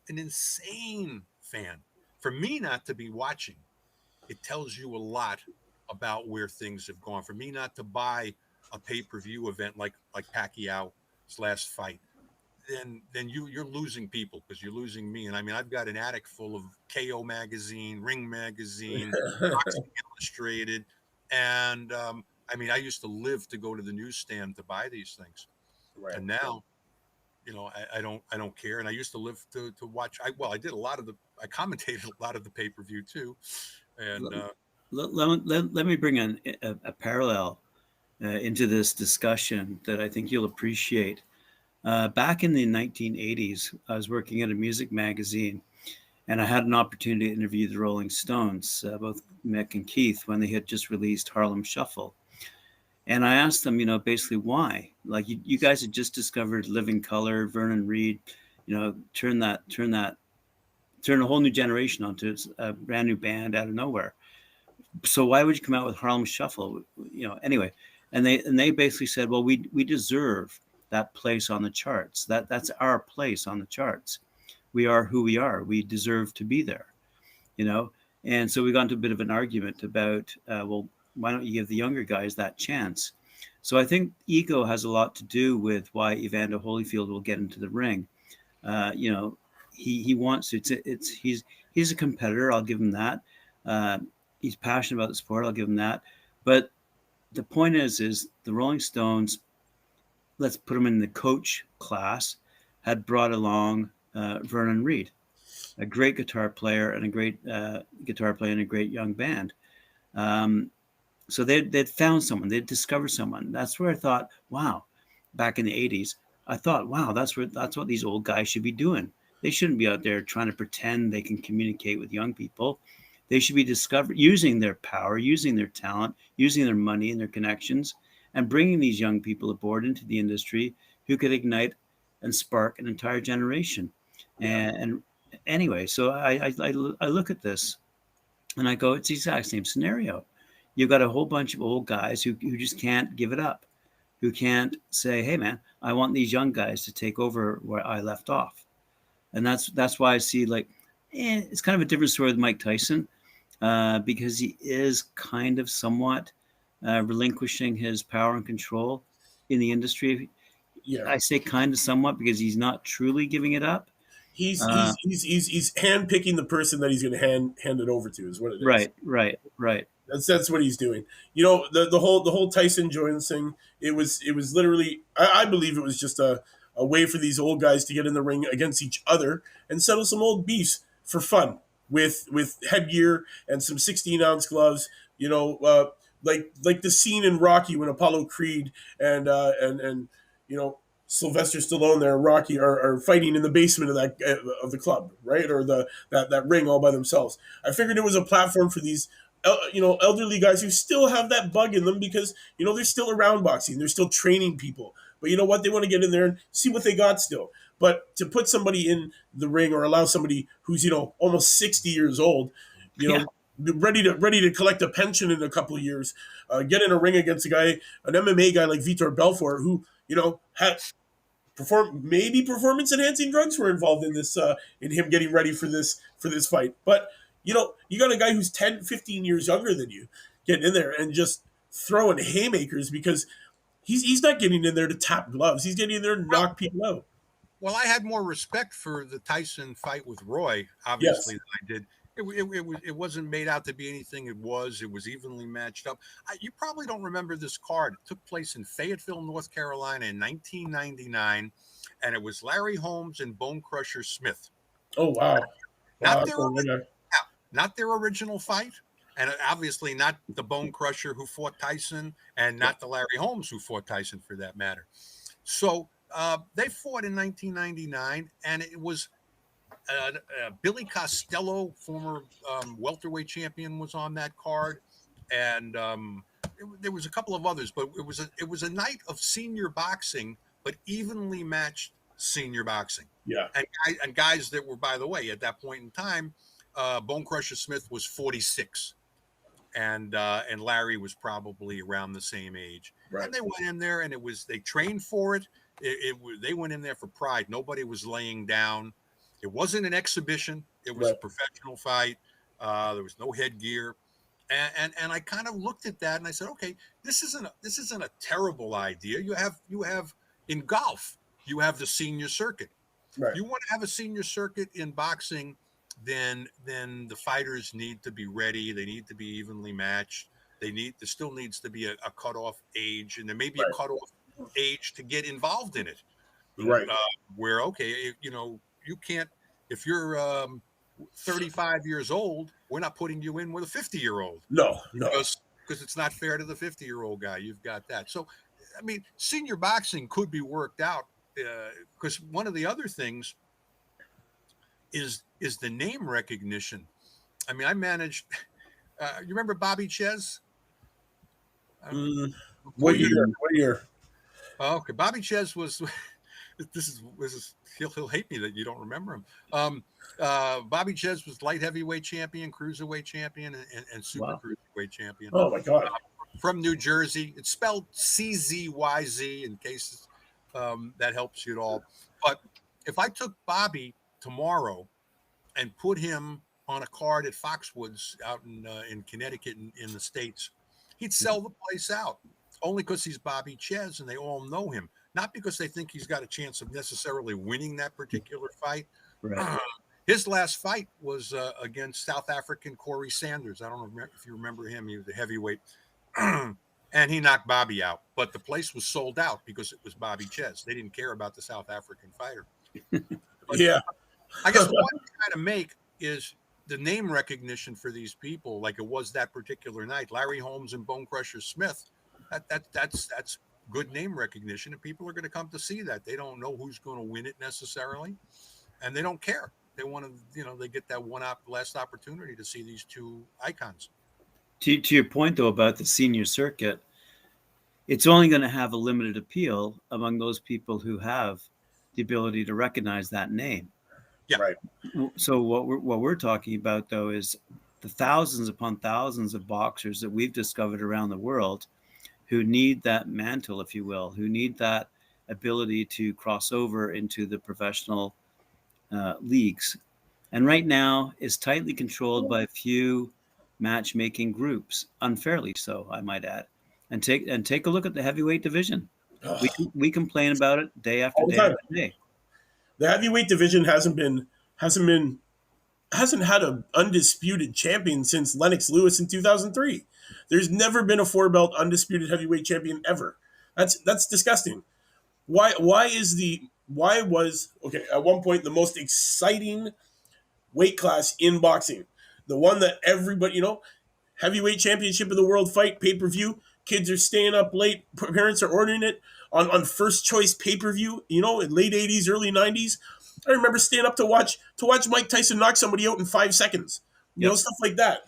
an insane fan. For me not to be watching, it tells you a lot about where things have gone. For me not to buy a pay-per-view event like Pacquiao's last fight, then you're losing people, because you're losing me. And I mean, I've got an attic full of KO magazine, Ring magazine, Boxing Illustrated, and I mean, I used to live to go to the newsstand to buy these things, right. And now, I don't care. And I used to live to watch. I commentated a lot of the pay-per-view too, and let me bring in a parallel into this discussion that I think you'll appreciate. Back in the 1980s, I was working at a music magazine, and I had an opportunity to interview the Rolling Stones, both Mick and Keith, when they had just released Harlem Shuffle. And I asked them, basically why? Like, you guys had just discovered Living Colour, Vernon Reid, turn a whole new generation onto a brand new band out of nowhere. So why would you come out with Harlem Shuffle? Anyway, and they basically said, well, we deserve that place on the charts. That's our place on the charts. We are who we are. We deserve to be there, And so we got into a bit of an argument about, well, why don't you give the younger guys that chance? So I think ego has a lot to do with why Evander Holyfield will get into the ring. He wants to. He's a competitor. I'll give him that. He's passionate about the sport. I'll give him that. But the point is the Rolling Stones, let's put them in the coach class, had brought along Vernon Reid, a great guitar player and a great young band. So they'd found someone, they'd discovered someone. That's where I thought, wow, back in the 80s, I thought, wow, that's what these old guys should be doing. They shouldn't be out there trying to pretend they can communicate with young people. They should be using their power, using their talent, using their money and their connections, and bringing these young people aboard into the industry who could ignite and spark an entire generation. Yeah. And anyway, so I look at this and I go, it's the exact same scenario. You've got a whole bunch of old guys who just can't give it up, who can't say, hey, man, I want these young guys to take over where I left off. And that's why I see it's kind of a different story with Mike Tyson, because he is kind of somewhat relinquishing his power and control in the industry. Yeah. I say kind of somewhat because he's not truly giving it up. He's handpicking the person that he's going to hand it over to, is what it is. Right. That's what he's doing. The whole Tyson Jones thing. It was literally, I believe it was just a way for these old guys to get in the ring against each other and settle some old beefs for fun with headgear and some 16-ounce gloves. Like the scene in Rocky when Apollo Creed and Sylvester Stallone there, Rocky are fighting in the basement of the club, right, or that ring all by themselves. I figured it was a platform for these elderly guys who still have that bug in them because they're still around boxing, they're still training people, but you know what, they want to get in there and see what they got still. But to put somebody in the ring or allow somebody who's almost 60 years old, ready to collect a pension in a couple of years, get in a ring against an MMA guy like Vitor Belfort, who had maybe performance enhancing drugs were involved in this, in him getting ready for this fight. But you got a guy who's 10, 15 years younger than you getting in there and just throwing haymakers because he's not getting in there to tap gloves. He's getting in there to knock people out. Well, I had more respect for the Tyson fight with Roy, obviously, Yes. than I did. It wasn't made out to be anything it was. It was evenly matched up. You probably don't remember this card. It took place in Fayetteville, North Carolina in 1999, and it was Larry Holmes and Bone Crusher Smith. Oh, wow. Not their original fight, and obviously not the Bone Crusher who fought Tyson, and not the Larry Holmes who fought Tyson for that matter. So they fought in 1999, and it was Billy Costello, former welterweight champion, was on that card, and there was a couple of others, but it was a night of senior boxing, but evenly matched senior boxing. Yeah, and guys that were, by the way, at that point in time, Bone Crusher Smith was 46, and Larry was probably around the same age. Right. And they went in there, and they trained for it. They went in there for pride. Nobody was laying down. It wasn't an exhibition. It was a professional fight. There was no headgear, and I kind of looked at that and I said, okay, this isn't a terrible idea. You have in golf, you have the senior circuit. Right. You want to have a senior circuit in boxing, then the fighters need to be ready. They need to be evenly matched. There still needs to be a cutoff age, and there may be a cutoff age to get involved in it. Right. Where you can't, if you're 35 years old, we're not putting you in with a 50-year-old. No. Because it's not fair to the 50-year-old guy. You've got that. So, I mean, senior boxing could be worked out because one of the other things is the name recognition. I mean, I managed. You remember Bobby Czyz? What year? Oh, okay, Bobby Czyz was. This is he'll hate me that you don't remember him. Bobby Czyz was light heavyweight champion, cruiserweight champion, and super cruiserweight champion. Oh my God! From New Jersey. It's spelled CZYZ in case that helps you at all. But if I took Bobby tomorrow and put him on a card at Foxwoods out in Connecticut in the States, he'd sell the place out only because he's Bobby Czyz and they all know him. Not because they think he's got a chance of necessarily winning that particular fight. Right. His last fight was against South African Corey Sanders. I don't know if you remember him. He was a heavyweight. And he knocked Bobby out. But the place was sold out because it was Bobby Czyz. They didn't care about the South African fighter. Yeah. I guess what I'm trying to make is the name recognition for these people, like it was that particular night. Larry Holmes and Bone Crusher Smith. That's good name recognition, and people are going to come to see that. They don't know who's going to win it necessarily, and they don't care. They want to, they get that last opportunity to see these two icons. To your point, though, about the senior circuit, it's only going to have a limited appeal among those people who have the ability to recognize that name. Yeah. Right. So what we're talking about, though, is the thousands upon thousands of boxers that we've discovered around the world who need that mantle, if you will, who need that ability to cross over into the professional leagues. And right now is tightly controlled by a few matchmaking groups, unfairly so, I might add. And take a look at the heavyweight division. We complain about it day after day after day. The heavyweight division hasn't had an undisputed champion since Lennox Lewis in 2003. There's never been a 4-belt undisputed heavyweight champion ever. That's disgusting. Why was at one point the most exciting weight class in boxing, the one that everybody, heavyweight championship of the world fight pay-per-view, kids are staying up late, parents are ordering it on first choice pay-per-view, in late 80s, early 90s. I remember staying up to watch Mike Tyson knock somebody out in 5 seconds. Stuff like that.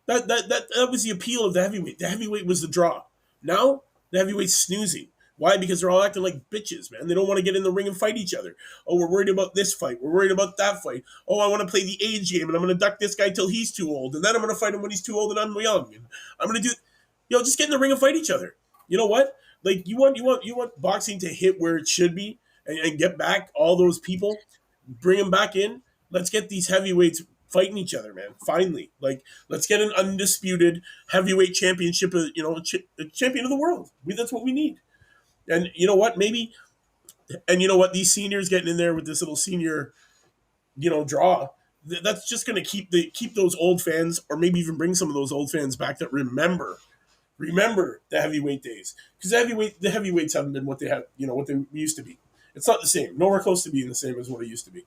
That was the appeal of the heavyweight. The heavyweight was the draw. Now the heavyweight's snoozing. Why? Because they're all acting like bitches, man. They don't want to get in the ring and fight each other. Oh, we're worried about this fight. We're worried about that fight. Oh, I want to play the age game, and I'm going to duck this guy till he's too old, and then I'm going to fight him when he's too old and I'm young. And I'm going to do, just get in the ring and fight each other. You know what? Like you want boxing to hit where it should be and get back all those people, bring them back in. Let's get these heavyweights fighting each other, man. Finally, like, let's get an undisputed heavyweight championship. A champion of the world. That's what we need. And you know what? Maybe, and you know what? These seniors getting in there with this little senior, draw. That's just going to keep those old fans, or maybe even bring some of those old fans back that remember the heavyweight days, because the heavyweights haven't been what they have, what they used to be. It's not the same. Nowhere close to being the same as what it used to be.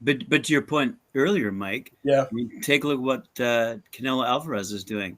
But to your point earlier, Mike, Yeah, I mean, take a look at what Canelo Alvarez is doing.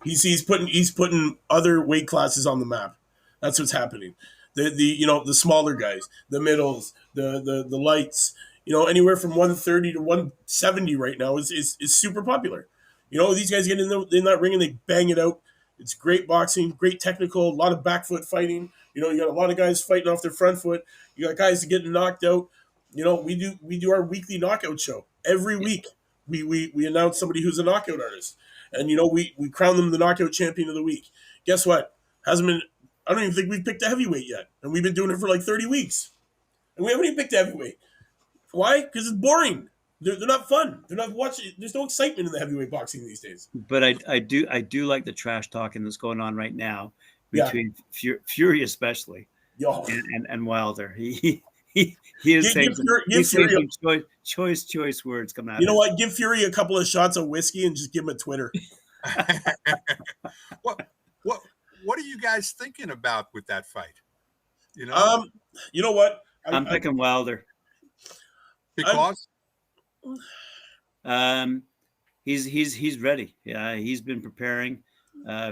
He's putting other weight classes on the map. That's what's happening. The smaller guys, the middles, the lights, anywhere from 130 to 170 right now is super popular. These guys get in that ring and they bang it out. It's great boxing, great technical, a lot of back foot fighting. You got a lot of guys fighting off their front foot. You got guys getting knocked out. We do our weekly knockout show every week. We announce somebody who's a knockout artist, and we crown them the knockout champion of the week. Guess what? Hasn't been. I don't even think we've picked a heavyweight yet, and we've been doing it for like 30 weeks, and we haven't even picked a heavyweight. Why? Because it's boring. They're not fun. They're not watching. There's no excitement in the heavyweight boxing these days. But I do like the trash talking that's going on right now between Fury especially and Wilder. He is saying some choice words coming out. You know what? Give Fury a couple of shots of whiskey and just give him a Twitter. What are you guys thinking about with that fight? You know what? I'm picking Wilder. Because he's ready. Yeah, he's been preparing.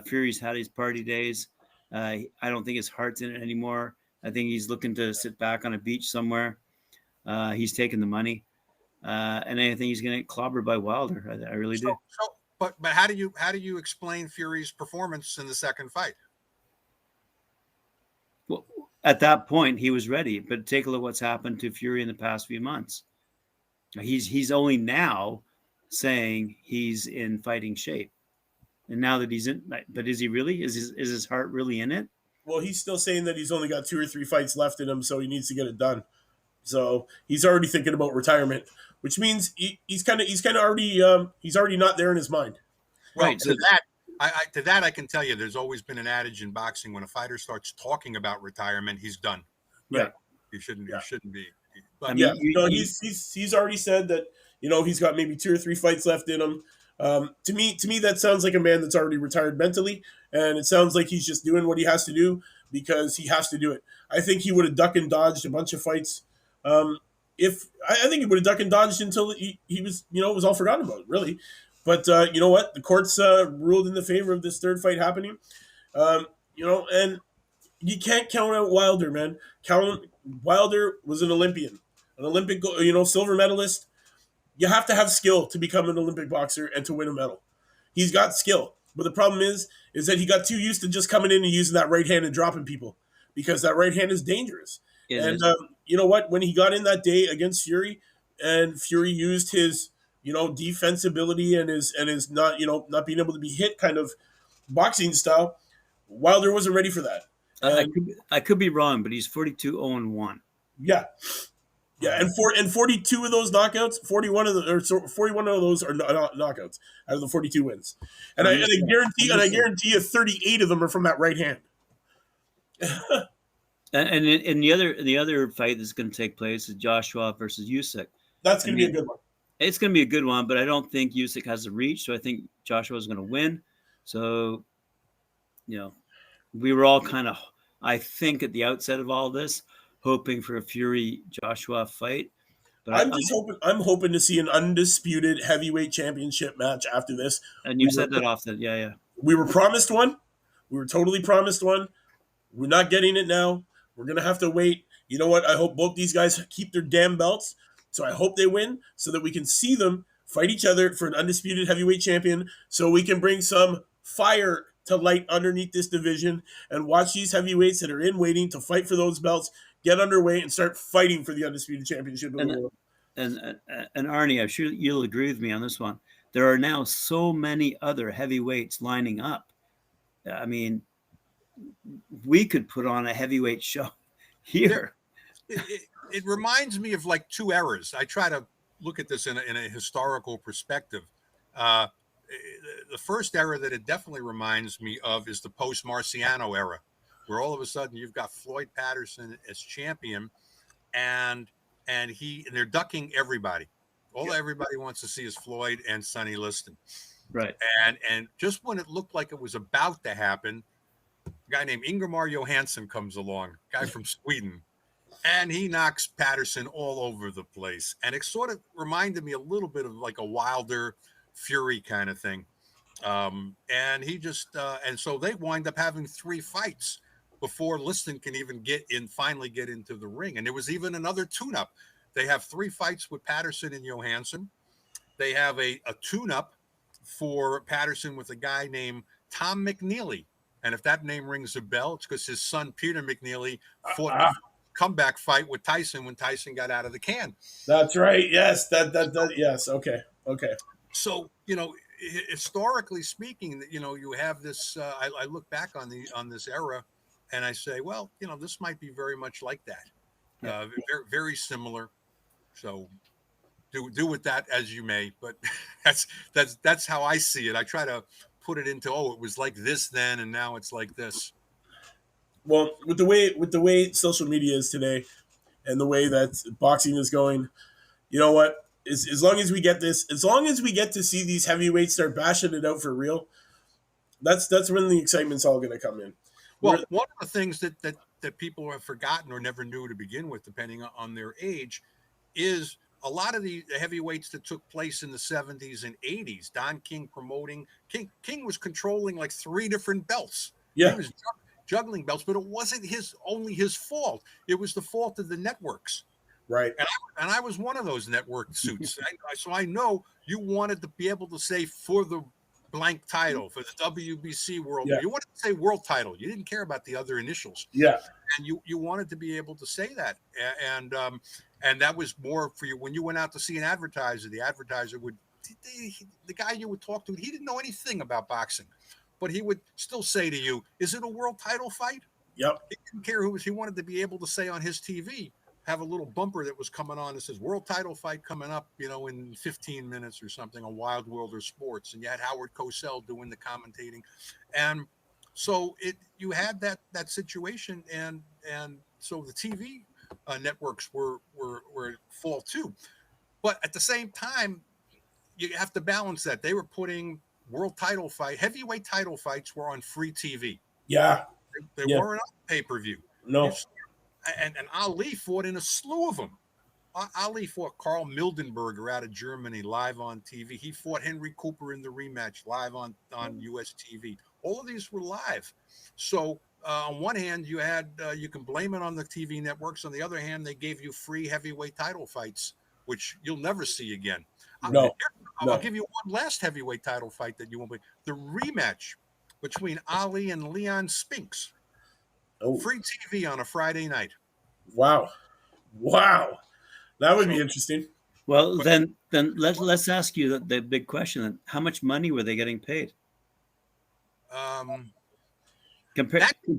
Fury's had his party days. I don't think his heart's in it anymore. I think he's looking to sit back on a beach somewhere. He's taking the money, and I think he's going to get clobbered by Wilder. I really do. But how do you explain Fury's performance in the second fight? Well, at that point, he was ready. But take a look what's happened to Fury in the past few months. He's only now saying he's in fighting shape, and now that he's in, but is he really? Is his heart really in it? Well, he's still saying that he's only got 2 or 3 fights left in him, so he needs to get it done. So he's already thinking about retirement, which means he's already not there in his mind. Well, right. To that I can tell you, there's always been an adage in boxing: when a fighter starts talking about retirement, he's done. Yeah, he shouldn't be. But I mean, he's already said that he's got maybe 2 or 3 fights left in him. To me, that sounds like a man that's already retired mentally, and it sounds like he's just doing what he has to do because he has to do it. I think he would have ducked and dodged a bunch of fights. I think he would have ducked and dodged until he was, it was all forgotten about, really. But you know what? The courts ruled in the favor of this third fight happening. And you can't count out Wilder, man. Wilder was an Olympian, an Olympic, silver medalist. You have to have skill to become an Olympic boxer and to win a medal. He's got skill, but the problem is that he got too used to just coming in and using that right hand and dropping people, because that right hand is dangerous. You know what? When he got in that day against Fury, and Fury used his defensibility and his not being able to be hit kind of boxing style, Wilder wasn't ready for that. I could be wrong, but he's 42-0-1. Yeah. Yeah, and 42 of those knockouts, 41 of those are knockouts out of the 42 wins, and I guarantee you 38 of them are from that right hand. and in the other fight that's going to take place is Joshua versus Yousek. That's going to be a good one. It's going to be a good one, but I don't think Yousek has the reach, so I think Joshua is going to win. So, we were all kind of, I think, at the outset of all this, hoping for a Fury Joshua fight. But I'm hoping to see an undisputed heavyweight championship match after this. And you said that often, yeah. We were promised one. We were totally promised one. We're not getting it now. We're gonna have to wait. You know what? I hope both these guys keep their damn belts. So I hope they win, so that we can see them fight each other for an undisputed heavyweight champion, so we can bring some fire to light underneath this division and watch these heavyweights that are in waiting to fight for those belts get underway and start fighting for the undisputed championship of the world. And Arnie, I'm sure you'll agree with me on this one. There are now so many other heavyweights lining up. I mean, we could put on a heavyweight show here. It reminds me of like 2 eras. I try to, look at this in a historical perspective, uh, the first era that it definitely reminds me of is the post-Marciano era, where all of a sudden you've got Floyd Patterson as champion, and they're ducking everybody. Everybody wants to see is Floyd and Sonny Liston. Right. And just when it looked like it was about to happen, a guy named Ingemar Johansson comes along, guy from Sweden, and he knocks Patterson all over the place. And it sort of reminded me a little bit of like a Wilder Fury kind of thing. And he just and so they wind up having 3 fights before Liston can even finally get into the ring. And there was even another tune-up. They have 3 fights with Patterson and Johansson. They have a tune-up for Patterson with a guy named Tom McNeely. And if that name rings a bell, it's because his son, Peter McNeely, fought a comeback fight with Tyson when Tyson got out of the can. That's right. Yes. Yes. Okay. So, historically speaking, you have this, I look back on this era and I say, well, this might be very much like that. Yeah. Very, very similar. So do with that as you may, but that's how I see it. I try to put it into, it was like this then, and now it's like this. Well, with the way social media is today, and the way that boxing is going, you know what? As long as we get to see these heavyweights start bashing it out for real, that's when the excitement's all going to come in. Well, one of the things that people have forgotten or never knew to begin with, depending on their age, is a lot of the heavyweights that took place in the 70s and 80s. Don King promoting. King was controlling like 3 different belts. Yeah. He was juggling belts, but it wasn't only his fault. It was the fault of the networks. Right. And I was one of those network suits. So I know you wanted to be able to say for the blank title, for the WBC world. Yeah. You wanted to say world title. You didn't care about the other initials. Yeah. And you wanted to be able to say that. And that was more for you when you went out to see an advertiser. The advertiser the guy you would talk to, he didn't know anything about boxing, but he would still say to you, "Is it a world title fight?" Yep. He didn't care who. He wanted to be able to say on his TV, have a little bumper that was coming on that says "World Title Fight coming up," in 15 minutes or something on Wild World or Sports, and you had Howard Cosell doing the commentating, and so you had that situation, and so the TV networks were full too, but at the same time, you have to balance that. They were putting heavyweight title fights were on free TV. Yeah. They weren't on pay-per-view. No. And Ali fought in a slew of them. Ali fought Carl Mildenberger out of Germany live on TV. He fought Henry Cooper in the rematch live on US TV. All of these were live. So on one hand, you had you can blame it on the TV networks. On the other hand, they gave you free heavyweight title fights, which you'll never see again. I'll give you one last heavyweight title fight that you won't believe. The rematch between Ali and Leon Spinks. Oh. Free TV on a Friday night. Wow. That would be interesting. Well, then let's ask you the big question. Then, how much money were they getting paid? Compared to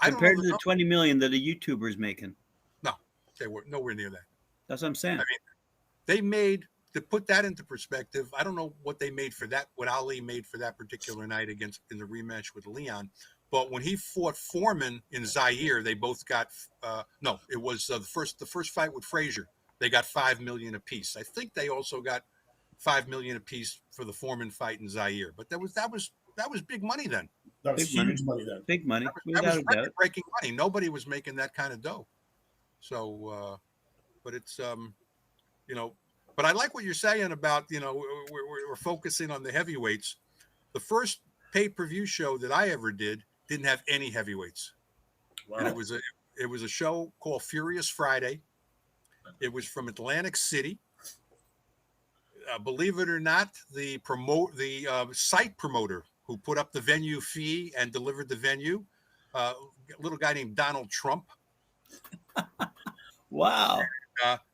the 20 million that a YouTuber is making. No, they were nowhere near that. That's what I'm saying. I mean, they made, to put that into perspective, I don't know what they made for that, what Ali made for that particular night in the rematch with Leon. But when he fought Foreman in Zaire, they both got it was the first fight with Frazier. They got $5 million apiece. I think they also got $5 million apiece for the Foreman fight in Zaire. But that was big money then. That was huge money then. Big money. That was record-breaking money. Nobody was making that kind of dough. So, but it's But I like what you're saying about we're focusing on the heavyweights. The first pay-per-view show that I ever did didn't have any heavyweights. Wow. And it was a show called Furious Friday. It was from Atlantic City. Believe it or not, the site promoter who put up the venue fee and delivered the venue, a little guy named Donald Trump. Wow.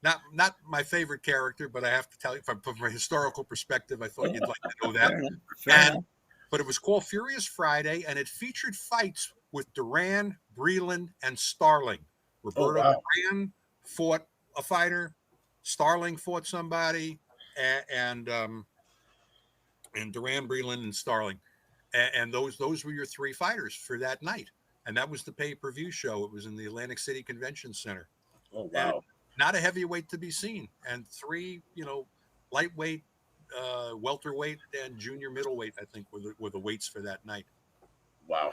Not my favorite character, but I have to tell you, from a historical perspective, I thought you'd like to know that. Fair enough. But it was called Furious Friday, and it featured fights with Duran, Breland, and Starling. Roberto Duran fought a fighter, Starling fought somebody, and Duran, Breland, and Starling, and those were your three fighters for that night, and that was the pay-per-view show. It was in the Atlantic City Convention Center. Oh wow! And not a heavyweight to be seen, and three, lightweight, welterweight, and junior middleweight, I think, were the weights for that night. Wow!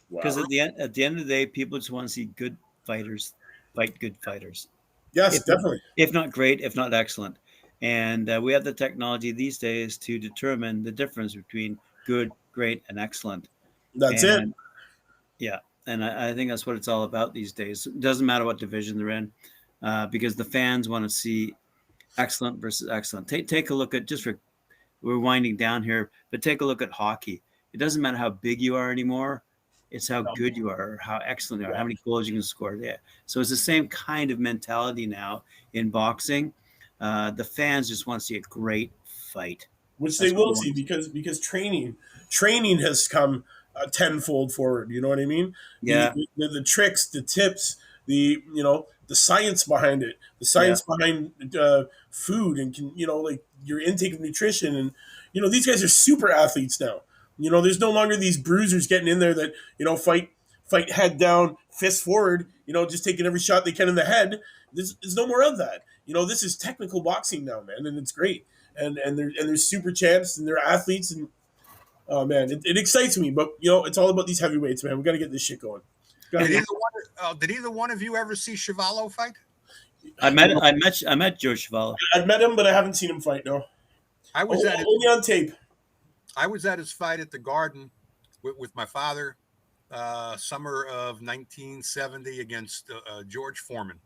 Because at the end of the day, people just want to see good fighters fight good fighters. Yes, definitely. If not great, if not excellent. And we have the technology these days to determine the difference between good, great, and excellent. That's it. Yeah. And I think that's what it's all about these days. It doesn't matter what division they're in, because the fans want to see excellent versus excellent. Take a look at, we're winding down here, but take a look at hockey. It doesn't matter how big you are anymore. It's how good you are, or how excellent you are, how many goals you can score. Yeah. So it's the same kind of mentality now in boxing. The fans just want to see a great fight, which they will see because training has come tenfold forward. You know what I mean? Yeah. The tricks, the tips, the science behind it, the science behind food, and like your intake of nutrition, and these guys are super athletes now. There's no longer these bruisers getting in there that fight head down, fist forward, just taking every shot they can in the head. There's no more of that. This is technical boxing now, man, and it's great. And there's super champs and they're athletes, and oh man, it excites me. But it's all about these heavyweights, man. We got to get this shit going. Did either one of you ever see Chuvalo fight? I met Joe Chuvalo. I've met him, but I haven't seen him fight. No, I was only on tape. I was at his fight at the Garden with my father, summer of 1970 against George Foreman,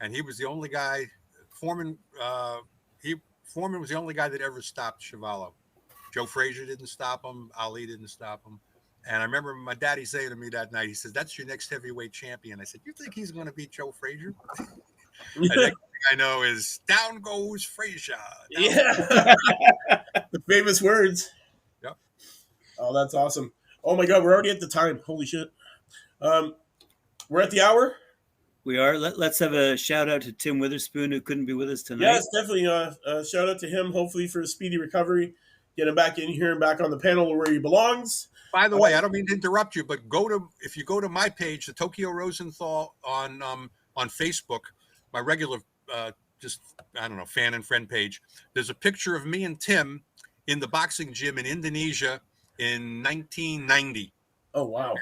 and he was the only guy. Foreman was the only guy that ever stopped Chuvalo. Joe Frazier didn't stop him. Ali didn't stop him. And I remember my daddy saying to me that night, he says, "That's your next heavyweight champion." I said, "You think he's going to beat Joe Frazier?" The next thing I know is down goes Frazier. The famous words. Yep. Oh, that's awesome. Oh my God, we're already at the time. Holy shit. We're at the hour. We are. Let's have a shout out to Tim Witherspoon, who couldn't be with us tonight. Yes, definitely. Shout out to him. Hopefully for a speedy recovery. Get him back in here and back on the panel where he belongs. By the way, I don't mean to interrupt you, but if you go to my page, the Tokyo Rosenthal on Facebook, my regular fan and friend page. There's a picture of me and Tim in the boxing gym in Indonesia in 1990. Oh wow!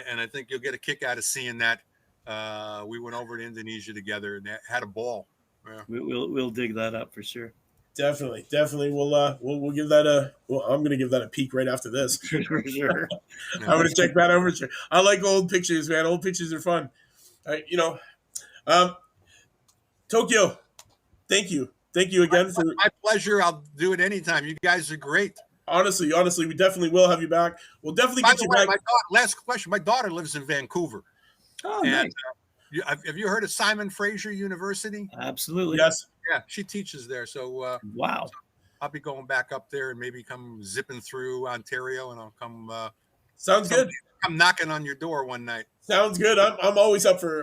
And I think you'll get a kick out of seeing that. We went over to Indonesia together and had a ball. Yeah. We'll dig that up for sure. Definitely. We'll give that I'm going to give that a peek right after this. For sure. I'm going to check that over. I like old pictures, man. Old pictures are fun. Tokyo, thank you again for my pleasure. I'll do it anytime. You guys are great. Honestly, we definitely will have you back. We'll definitely get you back. Last question. My daughter lives in Vancouver. Oh, nice. Have you heard of Simon Fraser University? Absolutely. Yes. Yeah, she teaches there. So wow. I'll be going back up there and maybe come zipping through Ontario, and I'll come. Sounds good. I'm knocking on your door one night. Sounds good. I'm always up for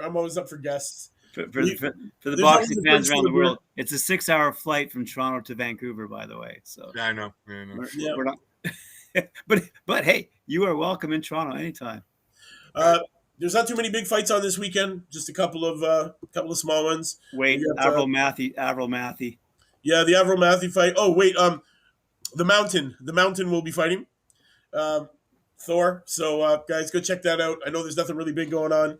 guests. For the boxing fans around the world, it's a 6-hour flight from Toronto to Vancouver, by the way. So yeah, I know. We're not. but hey, you are welcome in Toronto anytime. There's not too many big fights on this weekend. Just a couple of small ones. Wait, Avril Matthew. Yeah, the Avril Matthew fight. Oh wait, the Mountain will be fighting Thor. So guys, go check that out. I know there's nothing really big going on,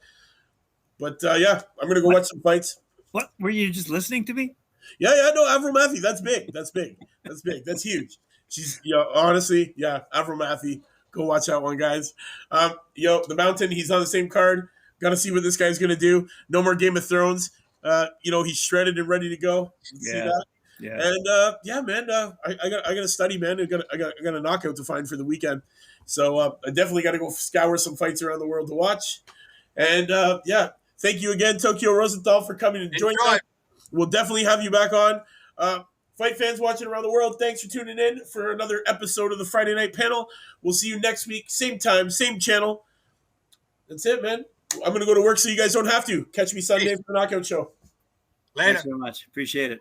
but yeah, I'm gonna go watch some fights. What, were you just listening to me? Yeah. No, Avril Matthew. That's big. That's huge. She's honestly, Avril Matthew. Go watch that one, guys. The Mountain, he's on the same card. Got to see what this guy's going to do. No more Game of Thrones. He's shredded and ready to go. See that? Yeah. And man, I got to study, man. I got a knockout to find for the weekend. So I definitely got to go scour some fights around the world to watch. And thank you again, Tokyo Rosenthal, for coming and joining us. We'll definitely have you back on. Fight fans watching around the world, thanks for tuning in for another episode of the Friday Night Panel. We'll see you next week, same time, same channel. That's it, man. I'm going to go to work so you guys don't have to. Catch me Sunday for the Knockout Show. Later. Thanks very much. Appreciate it.